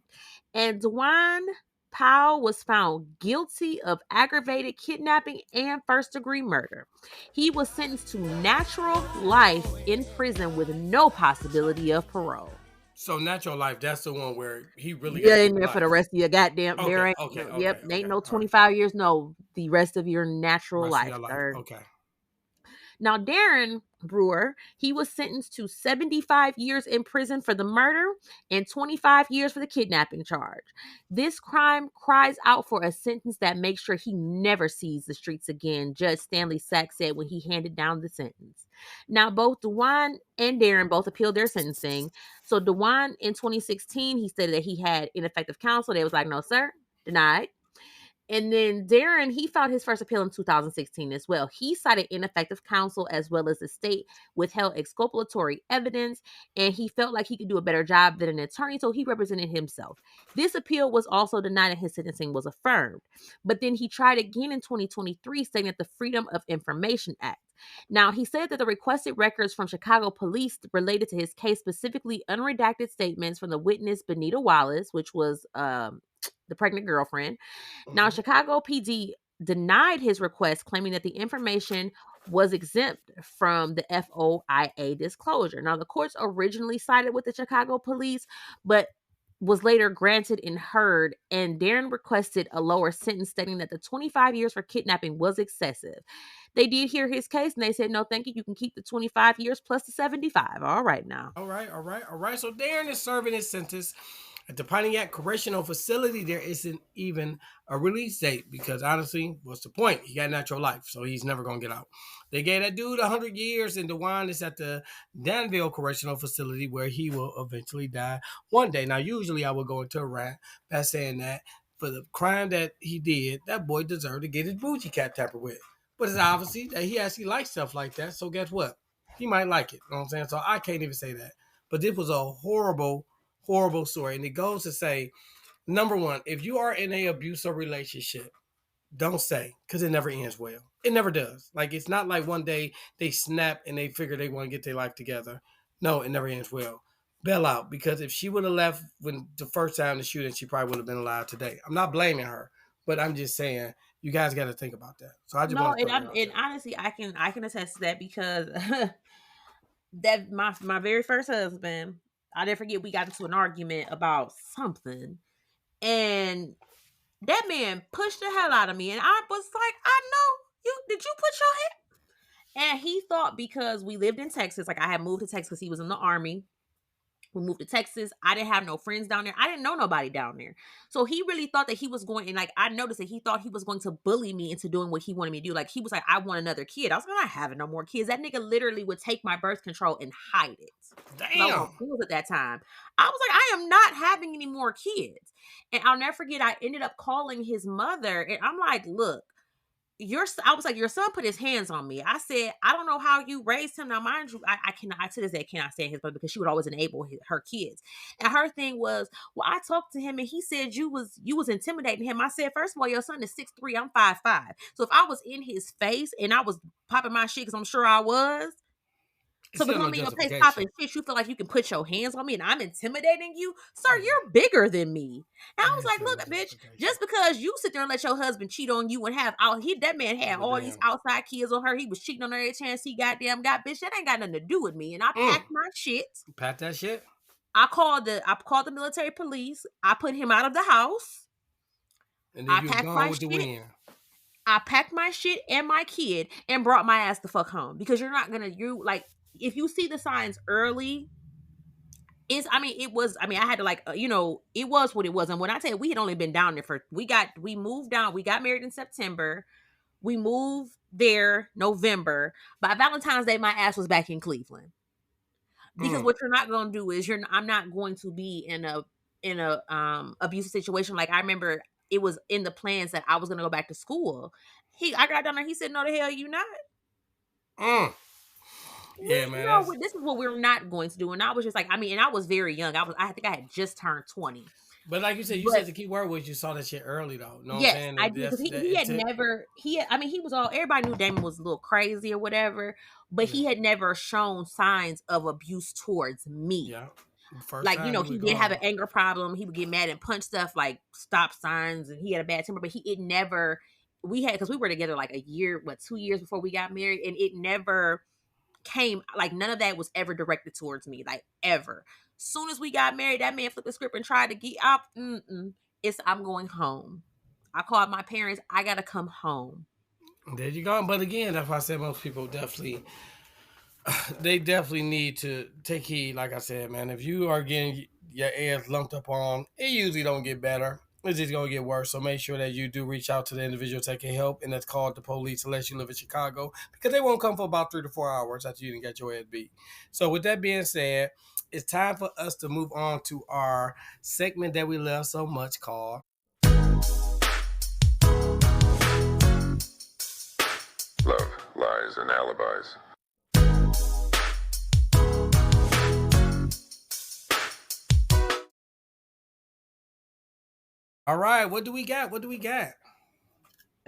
And Dewan Powell was found guilty of aggravated kidnapping and first degree murder. He was sentenced to natural life in prison with no possibility of parole. So natural life, that's the one where he really got You're to in do there for life. the rest of your goddamn. There Okay, ain't okay, no. okay, Yep, ain't okay. no All right. 25 years. No, the rest of your natural Rest of life, your life. sir. Okay. Now, Darron Brewer, he was sentenced to 75 years in prison for the murder and 25 years for the kidnapping charge. This crime cries out for a sentence that makes sure he never sees the streets again, Judge Stanley Sachs said when he handed down the sentence. Now, both Dewan and Darron both appealed their sentencing. So, Dewan in 2016, he stated that he had ineffective counsel. They was like, no, sir, denied. And then Darron, he filed his first appeal in 2016 as well. He cited ineffective counsel as well as the state withheld exculpatory evidence, and he felt like he could do a better job than an attorney, so he represented himself. This appeal was also denied and his sentencing was affirmed. But then he tried again in 2023, saying that the Freedom of Information Act. Now, he said that the requested records from Chicago police related to his case, specifically unredacted statements from the witness Benita Wallace, which was the pregnant girlfriend. Now, Hmm. Chicago PD denied his request, claiming that the information was exempt from the FOIA disclosure. Now, the courts originally sided with the Chicago police, but was later granted and heard, and Darron requested a lower sentence, stating that the 25 years for kidnapping was excessive. They did hear his case, and they said, no, thank you. You can keep the 25 years plus the 75. All right, now. All right, all right, all right. So Darren is serving his sentence at the Pontiac Correctional Facility. There isn't even a release date because honestly, what's the point? He got natural life, so he's never gonna get out. They gave that dude 100 years, and DeWan is at the Danville Correctional Facility where he will eventually die one day. Now, usually I would go into a rant by saying that for the crime that he did, that boy deserved to get his bougie cat tampered with. But it's obviously that he actually likes stuff like that. So guess what? He might like it. You know what I'm saying? So I can't even say that. But this was a horrible, horrible story. And it goes to say, number one, if you are in a abusive relationship, don't stay because it never ends well. It never does. Like it's not like one day they snap and they figure they want to get their life together. No, it never ends well. Bail out because if she would have left when the first time the shooting, she probably would have been alive today. I'm not blaming her, but I'm just saying you guys got to think about that. So I just No, want to and throw that I'm out and there. honestly, I can attest to that because that my very first husband, I'll never forget, we got into an argument about something, and that man pushed the hell out of me, and I was like, I know you. Did you put your hand? And he thought because we lived in Texas, like I had moved to Texas, he was in the army. We moved to Texas. I didn't have no friends down there. I didn't know nobody down there. So he really thought that he was going, and like I noticed that he thought he was going to bully me into doing what he wanted me to do. Like he was like, I want another kid. I was like, I'm not having no more kids. That nigga literally would take my birth control and hide it. Because I was on Damn. pills at that time. I was like, I am not having any more kids. And I'll never forget, I ended up calling his mother, and I'm like, look, I was like, your son put his hands on me. I said, I don't know how you raised him. Now, mind you, I cannot, I to this day cannot stand his mother because she would always enable her kids. And her thing was, well, I talked to him and he said you was intimidating him. I said, first of all, your son is 6'3", I'm 5'5". So if I was in his face and I was popping my shit, because I'm sure I was. It's So still because no I'm in your face justification. popping shit, you feel like you can put your hands on me and I'm intimidating you? Sir, Yeah. you're bigger than me. And I was It's like, still no look, bitch, justification. just because you sit there and let your husband cheat on you and have out that man had Give a all these damn. outside kids on her. He was cheating on her every chance he goddamn got, bitch. That ain't got nothing to do with me. And I packed my shit. Pat that shit. I called the military police. I put him out of the house. And then I you was packed gone my with the shit. wind. I packed my shit and my kid and brought my ass the fuck home. Because you're not gonna if you see the signs early, I had to it was what it was. And when I tell you, we had only been down there we moved down, we got married in September, we moved there November. By Valentine's Day, my ass was back in Cleveland. Because what you're not going to do is I'm not going to be in a abusive situation. Like I remember it was in the plans that I was going to go back to school. I got down there, he said, no, the hell you not. Mm. Yeah, man. That's This is what we're not going to do. And I was just like, and I was very young. I think I had just turned 20. But like you said, But the key word was you saw that shit early though. You know what I'm yes, saying? I did, because he It had took. never he was all, everybody knew Damon was a little crazy or whatever, but Yeah. he had never shown signs of abuse towards me. Yeah. First Like, time he was he did have gone. an anger problem. He would get mad and punch stuff like stop signs, and he had a bad temper, but it never, because we were together like a year, 2 years before we got married, and it never came, like none of that was ever directed towards me, like ever. Soon as we got married, that man flipped the script and tried to get out. I'm going home. I called my parents. I gotta come home. There you go. But again, that's why I said most people definitely they definitely need to take heed. Like I said, man, if you are getting your ass lumped up on, it usually don't get better. It's just gonna get worse. So make sure that you do reach out to the individual taking help, and that's called the police unless you live in Chicago, because they won't come for about 3 to 4 hours after you didn't get your ass beat. So with that being said, it's time for us to move on to our segment that we love so much called Love, Lies, and Alibis. All right, what do we got? What do we got?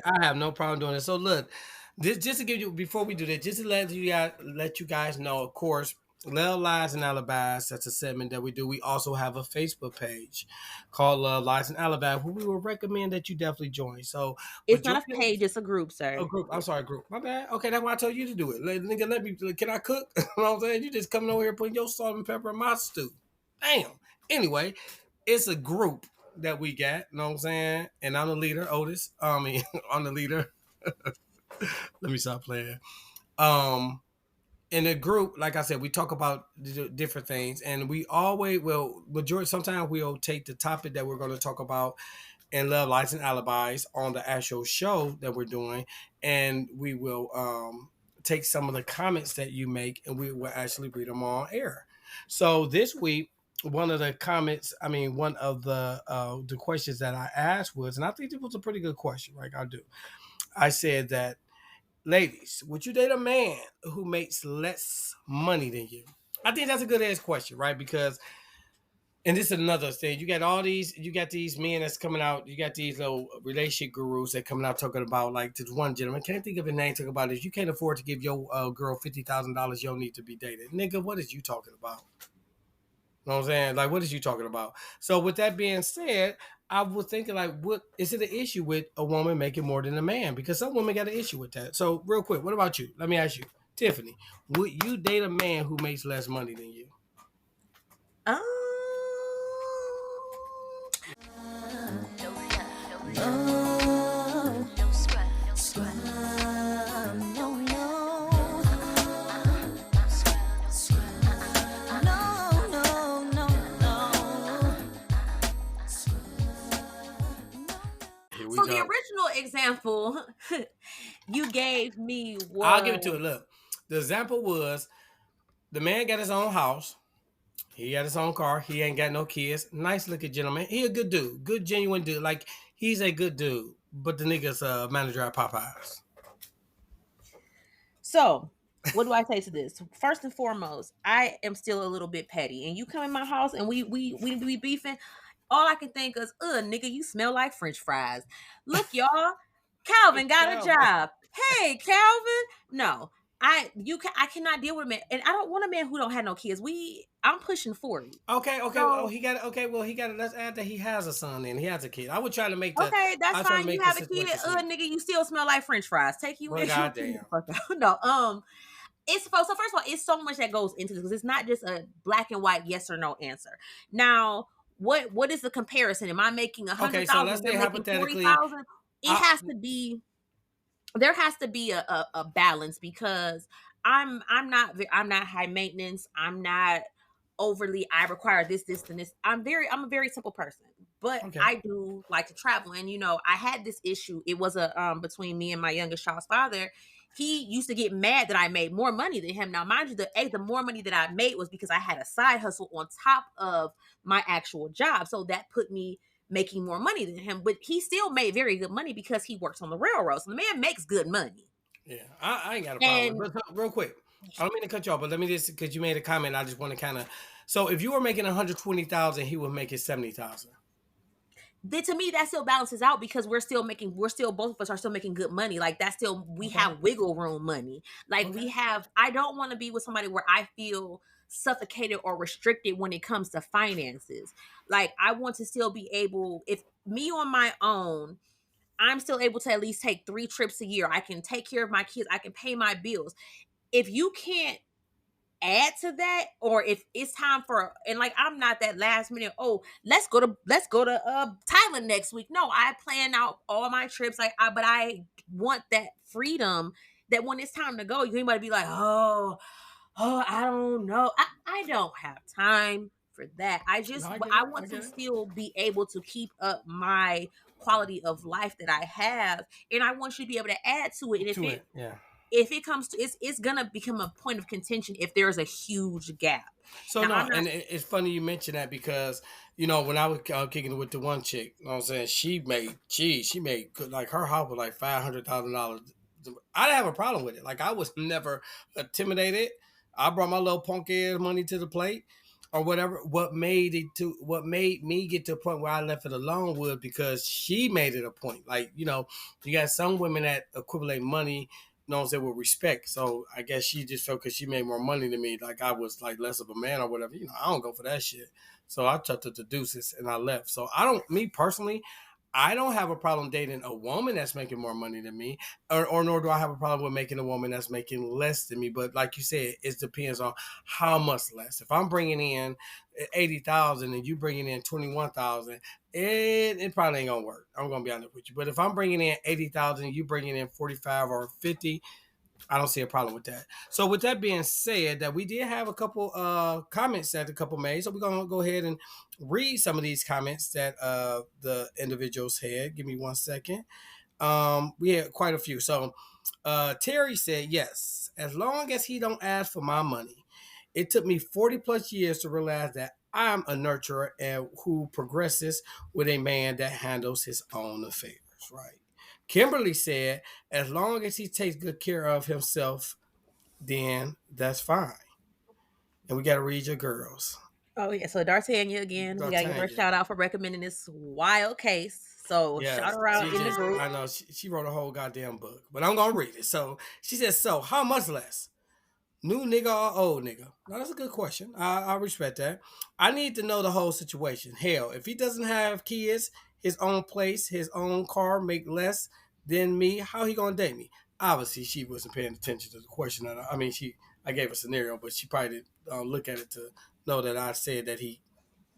I have no problem doing it. So look, this just to give you before we do that, just to let you guys know, of course, Love Lies and Alibis, that's a segment that we do. We also have a Facebook page called Love Lies and Alibis, who we would recommend that you definitely join. So It's not a majority page, it's a group, a sir. group. I'm sorry, group. My bad. Okay, that's why I told you to do it. Nigga, let me. Can I cook? You know what I'm saying? You just coming over here putting your salt and pepper in my stew. Damn. Anyway, it's a group that we got. You know what I'm saying? And I'm the leader, Otis. I'm the leader. Let me stop playing. Um, in a group, like I said, we talk about different things, and we always majority. Sometimes we'll take the topic that we're going to talk about and Love Lies and Alibis on the actual show that we're doing, and we will take some of the comments that you make, and we will actually read them on air. So this week, one of the comments, one of the questions that I asked was, and I think it was a pretty good question, right? I do. I said that, ladies, would you date a man who makes less money than you? I think that's a good ass question, right? Because, and this is another thing. You got these men that's coming out. You got these little relationship gurus that coming out talking about, like, this one gentleman, can't think of his name, talking about, if you can't afford to give your girl $50,000, you don't need to be dated. Nigga, what is you talking about? You know what I'm saying? Like, what is you talking about? So with that being said, I was thinking, like, what is it an issue with a woman making more than a man? Because some women got an issue with that. So real quick, what about you? Let me ask you, Tiffany, would you date a man who makes less money than you? Um, example you gave me I'll give it to was it. Look, the example was the man got his own house. He got his own car. He ain't got no kids. Nice looking gentleman. He a good dude. Good, genuine dude. Like, he's a good dude. But the nigga's a manager at Popeyes. so. What do I say to this? First and foremost, I am still a little bit petty, and you come in my house and we beefing. All I can think is, nigga, you smell like French fries. Look, y'all, Calvin got a Calvin. job. Hey, Calvin. No, I cannot deal with a man, and I don't want a man who don't have no kids. I'm pushing 40. Okay, okay. Oh, So he got it. Okay, well, he got it. Let's add that he has a son and he has a kid. I would try to make the okay, I that's was trying to fine. You make the have a kid. situation sweet. Nigga, you still smell like French fries. Take you But and your kid goddamn. the fuck out. No, it's supposed. So first of all, it's so much that goes into this because it's not just a black and white yes or no answer. Now, what is the comparison? Am I making a Okay, hundred so let's thousand? say They're making forty hypothetically, thousand. It I, has to be. There has to be a balance because I'm not high maintenance. I'm not overly I require this and this. I'm a very simple person. But okay. I do like to travel. And I had this issue. It was a between me and my youngest child's father. He used to get mad that I made more money than him. Now, mind you, the more money that I made was because I had a side hustle on top of my actual job. So that put me making more money than him, but he still made very good money because he works on the railroad. So the man makes good money. Yeah, I ain't got a problem And with it. But real quick, I don't mean to cut you off, but let me just because you made a comment, I just want to kind of. So if you were making 120,000, he would make it 70,000. then to me that still balances out because we're still both of us are still making good money. Like that's still we Okay. have wiggle room money. Like Okay. we have I don't want to be with somebody where I feel suffocated or restricted when it comes to finances. Like I want to still be able if me on my own I'm still able to at least take 3 trips a year. I can take care of my kids. I can pay my bills. If you can't add to that, or if it's time for and like I'm not that last minute, oh, let's go to Thailand next week. No, I plan out all my trips. But I want that freedom that when it's time to go, you ain't about to be like, I don't know. I don't have time for that. No, I get I it. I want to get it. still be able to keep up my quality of life that I have, and I want you to be able to add to it. And To it, yeah. if it comes to it's gonna become a point of contention if there's a huge gap. So Now no, I'm not and it's funny you mention that because when I was kicking it with the one chick, you know what I'm saying, she made good, like her house was like $500,000. I didn't have a problem with it. Like I was never intimidated. I brought my little punk ass money to the plate or whatever. What made me get to a point where I left it alone was because she made it a point. Like, you got some women that equivalent money, you know what I'm saying, with respect. So I guess she just felt because she made more money than me, like I was like less of a man or whatever. I don't go for that shit. So I took the deuces and I left. So me personally, I don't have a problem dating a woman that's making more money than me, or nor do I have a problem with making a woman that's making less than me. But like you said, it depends on how much less. If I'm bringing in 80,000 and you bringing in 21,000, it probably ain't gonna work. I'm gonna be honest with you. But if I'm bringing in 80,000 and you bringing in 45 or 50, I don't see a problem with that. So with that being said, that we did have a couple comments that a couple made. So we're gonna go ahead and read some of these comments that the individuals had. Give me 1 second. We had quite a few. So Terry said, yes, as long as he don't ask for my money. It took me 40 plus years to realize that I'm a nurturer and who progresses with a man that handles his own affairs, right? Kimberly said, as long as he takes good care of himself, then that's fine. And we got to read your girls. Oh yeah, so Dartanya again. We gotta give her a Dartanya. shout out for recommending this wild case. So shout Yes, her out she in the just, group. I know, she wrote a whole goddamn book, but I'm going to read it. So she says, so how much less? New nigga or old nigga? Now, that's a good question. I respect that. I need to know the whole situation. Hell, if he doesn't have kids, his own place, his own car, make less than me, how he gonna date me? Obviously, she wasn't paying attention to the question. I gave a scenario, but she probably didn't look at it to know that I said that he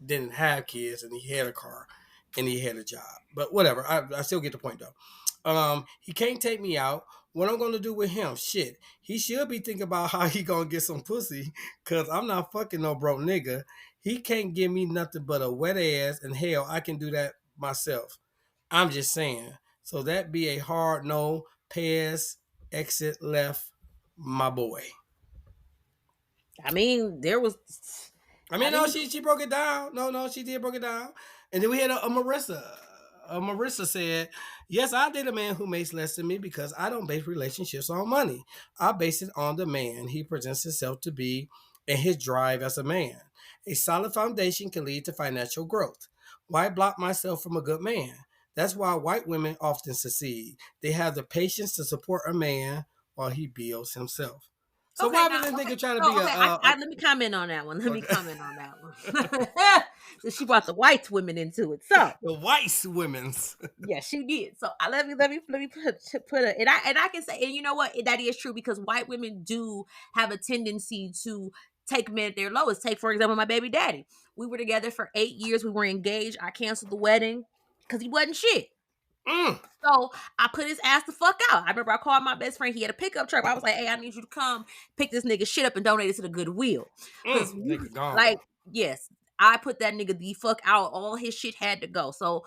didn't have kids and he had a car and he had a job. But whatever, I still get the point though. He can't take me out. What I'm gonna do with him? Shit. He should be thinking about how he gonna get some pussy, cause I'm not fucking no broke nigga. He can't give me nothing but a wet ass, and hell, I can do that myself. I'm just saying. So that be a hard no, pass, exit left, my boy. I mean, there was. I I mean, no, mean, she broke it down. No, she did broke it down. And then we had a Marissa. Marissa said, "Yes, I date a man who makes less than me because I don't base relationships on money. I base it on the man he presents himself to be and his drive as a man. A solid foundation can lead to financial growth. Why block myself from a good man? That's why white women often succeed. They have the patience to support a man while he builds himself." So okay, why now, would this okay, nigga trying to so be okay, let me comment on that one. Let me okay. comment on that one. So she brought the white women into it. So The white women's. yeah, she did. So let me put a and I can say, and you know what, that is true because white women do have a tendency to take men at their lowest. Take for example my baby daddy. We were together for 8 years. We were engaged. I canceled the wedding because he wasn't shit. Mm, So I put his ass the fuck out. I remember I called my best friend. He had a pickup truck. I was like, "Hey, I need you to come pick this nigga shit up and donate it to the Goodwill." Because nigga gone. like, yes, I put that nigga the fuck out. All his shit had to go. So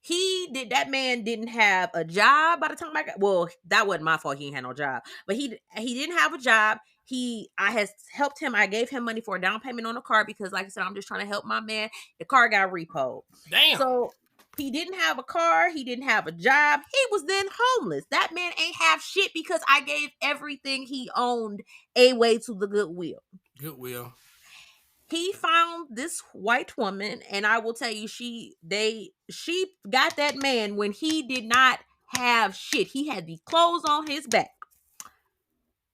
that man didn't have a job by the time I got. Well, that wasn't my fault. He didn't have no job, but he didn't have a job. I has helped him. I gave him money for a down payment on a car because, like I said, I'm just trying to help my man. The car got repoed, Damn. so he didn't have a car. He didn't have a job. He was then homeless. That man ain't have shit because I gave everything he owned away to the Goodwill. Goodwill. He found this white woman, and I will tell you, she got that man when he did not have shit. He had the clothes on his back.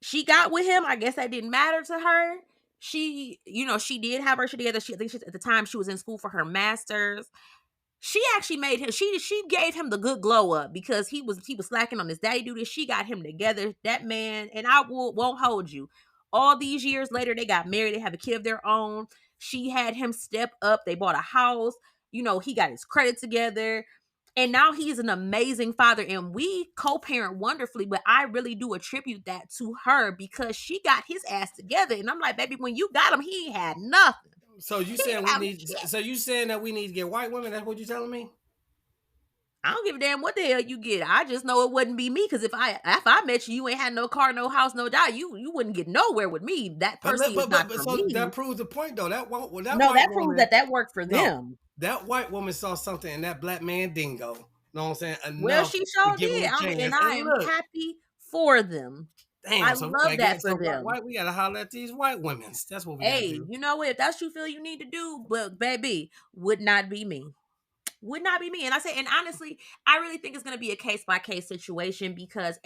She got with him. I guess that didn't matter to her. She did have her shit together. I think at the time she was in school for her master's. She actually made him. She gave him the good glow up because he was slacking on his daddy duty. She got him together. That man, and won't hold you. All these years later, they got married. They have a kid of their own. She had him step up. They bought a house. He got his credit together. And now he's an amazing father, and we co-parent wonderfully. But I really do attribute that to her because she got his ass together. And I'm like, baby, when you got him, he ain't had nothing. So you He saying didn't we have need? shit. So you saying that we need to get white women? That's what you telling me? I don't give a damn what the hell you get. I just know it wouldn't be me because if I met you, you ain't had no car, no house, no job. You wouldn't get nowhere with me. That But person is not for so that me. proves the point though. That No, white that proves woman. that worked for No, them. that white woman saw something in that black man dingo. Know what I'm saying? Well, Enough she to sure give him did. a And chance. I And am look, happy for them. I damn. So we love gotta that get for some them. white. We gotta holler at these white women. That's what we gotta Hey, do. you know what? If that's what you feel you need to do, but baby, would not be me. Would not be me. And I say, and honestly, I really think it's going to be a case by case situation because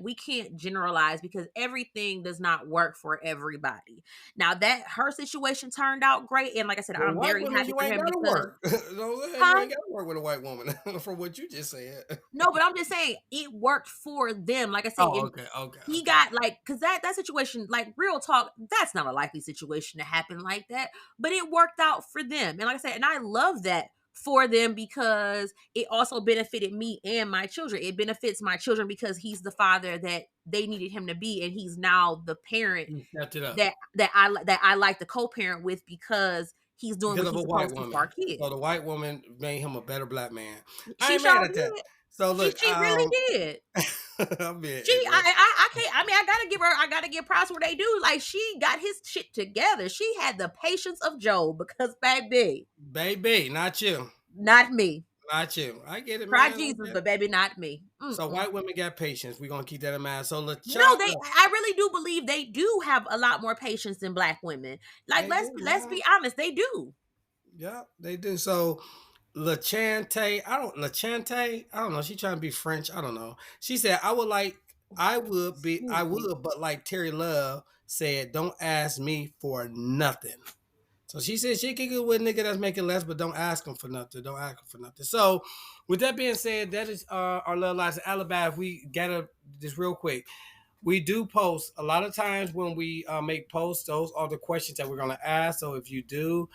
we can't generalize because everything does not work for everybody. Now that her situation turned out great, and like I said, Well, I'm white very women, happy you for ain't him gotta because, work. You huh? ain't gotta work with a white woman from what you just said. No, but I'm just saying it worked for them. Like I said, Oh, and he okay. got because that situation, like real talk, that's not a likely situation to happen like that. But it worked out for them, and like I said, and I love that for them because it also benefited me and my children. It benefits my children because he's the father that they needed him to be, and he's now the parent You stepped it up that I like to co-parent with because he's doing because what of a he's white supposed to for woman. our kids. So the white woman made him a better black man. I She ain't mad sure at that. did. So She look, she really did. I'm being She, ignorant. I can't. I mean, I gotta give props where they do. Like she got his shit together. She had the patience of Job because, baby, Baby, not you. not me. Not you. I get it, Try man. I Jesus, get it. but baby, not me. So Mm-mm. white women got patience. We're gonna keep that in mind. So No, LaChaka, I really do believe they do have a lot more patience than black women. Like they do, let's man. be honest, they do. Yeah, they do. So LaChante, I don't know. She trying to be French. I don't know. She said, I Excuse me. would, but like Terry Love said, don't ask me for nothing. So she said she can go with a nigga that's making less, but don't ask him for nothing. Don't ask him for nothing. So with that being said, that is our little lives. Alabama, if we gather this real quick. We do post a lot of times when we make posts. Those are the questions that we're going to ask. So if you do,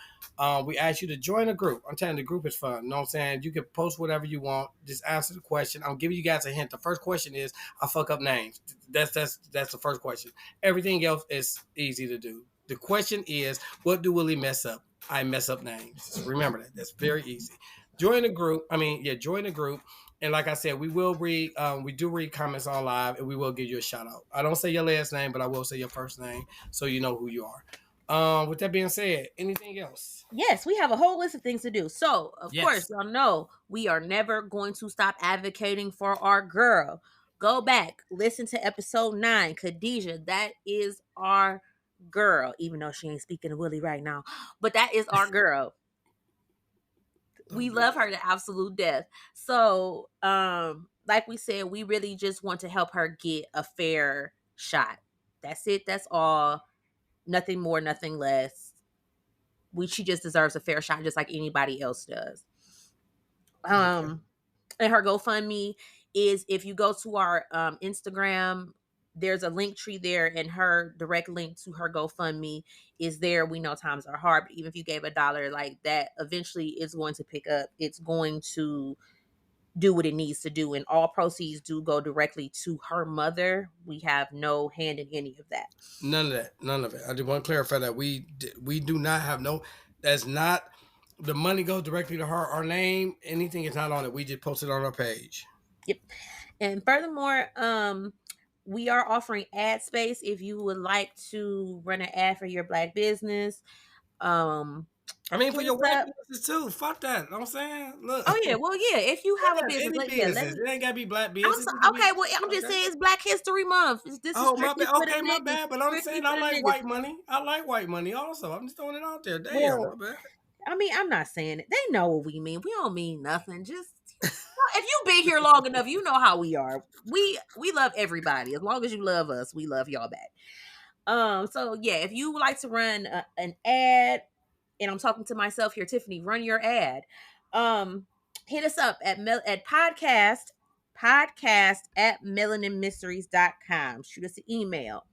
we ask you to join the group. I'm telling you, the group is fun. You know what I'm saying? You can post whatever you want. Just answer the question. I'm giving you guys a hint. The first question is I fuck up names. That's the first question. Everything else is easy to do. The question is, what do Willie mess up? I mess up names. Just remember that. That's very easy. Join the group. Join the group. And like I said, we will read. We do read comments on live, and we will give you a shout out. I don't say your last name, but I will say your first name, so you know who you are. With that being said, anything else? Yes, we have a whole list of things to do. So, of course, Yes. y'all know we are never going to stop advocating for our girl. Go back, listen to episode 9, Khadijah. That is our girl, even though she ain't speaking to Willie right now. But that is our girl. We Don't do love that. her to absolute death. So, like we said, we really just want to help her get a fair shot. That's it. That's all. Nothing more, nothing less. She just deserves a fair shot, just like anybody else does. Okay. And her GoFundMe is, if you go to our Instagram, there's a link tree there, and her direct link to her GoFundMe is there. We know times are hard, but even if you gave $1 like that, eventually it's going to pick up. It's going to do what it needs to do, and all proceeds do go directly to her mother. We have no hand in any of that. None of that. None of it. I just want to clarify that we do not have no. That's not. The money goes directly to her. Our name, anything is not on it. We just post it on our page. Yep. And furthermore, we are offering ad space if you would like to run an ad for your black business. I mean, for Hit your us white up. business too. Fuck that. Know what I'm saying? Look. Oh yeah, well yeah. If you have a business, Any let business. me. It ain't gotta be black I'm business. so, It could be okay. Well, I'm just okay. saying it's Black History Month. This is Oh my strictly bad. for the Okay, my niggas. bad. But I'm Strictly saying for I the like niggas. white money. I like white money also. I'm just throwing it out there. Damn, my Well, bad. I mean, I'm not saying it. They know what we mean. We don't mean nothing. Just if you've been here long enough, you know how we are. We love everybody. As long as you love us, we love y'all back. So yeah, if you would like to run an ad, and I'm talking to myself here, Tiffany, run your ad. Hit us up at podcast at melaninmysteries.com. Shoot us an email.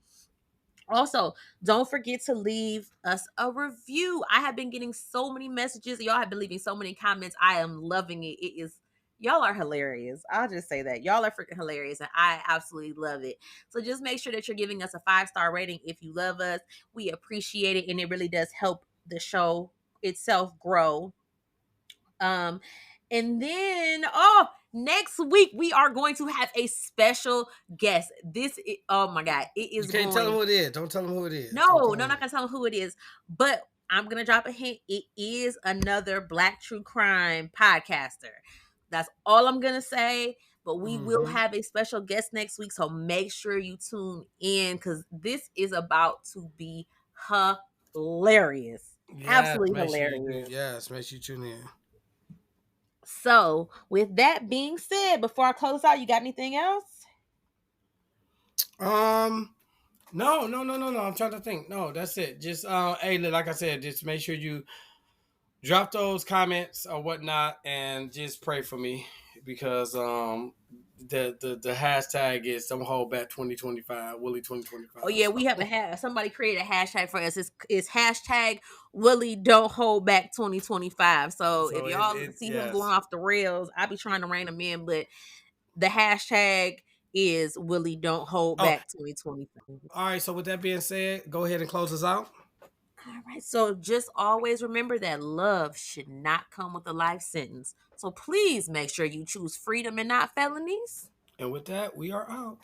Also, don't forget to leave us a review. I have been getting so many messages. Y'all have been leaving so many comments. I am loving it. It is, y'all are hilarious. I'll just say that. Y'all are freaking hilarious, and I absolutely love it. So just make sure that you're giving us a 5-star rating if you love us. We appreciate it, and it really does help the show itself grow. Um, and then next week we are going to have a special guest. Oh my god, it You is can't tell them going. who it is. Don't tell them who it is. No, Don't tell no, I'm them. not gonna tell them who it is, but I'm gonna drop a hint. It is another Black true crime podcaster. That's all I'm gonna say. But we will Mm-hmm. have a special guest next week, so make sure you tune in because this is about to be hilarious. Yes, Absolutely make sure you do. hilarious. Yes, make sure you tune in. So, with that being said, before I close out, you got anything else? No. I'm trying to think. No, that's it. Just hey, like I said, just make sure you drop those comments or whatnot, and just pray for me because the hashtag is don't hold back 2025 Willie 2025. Oh yeah, we have somebody created a hashtag for us. It's hashtag Willie Don't Hold Back 2025. So if So y'all it see him going yes. off the rails, I be trying to rein him in, but the hashtag is Willie Don't Hold Oh, Back 2025. all right. So with that being said, go ahead and close us out. All right. So just always remember that love should not come with a life sentence. So please make sure you choose freedom and not felonies. And with that, we are out.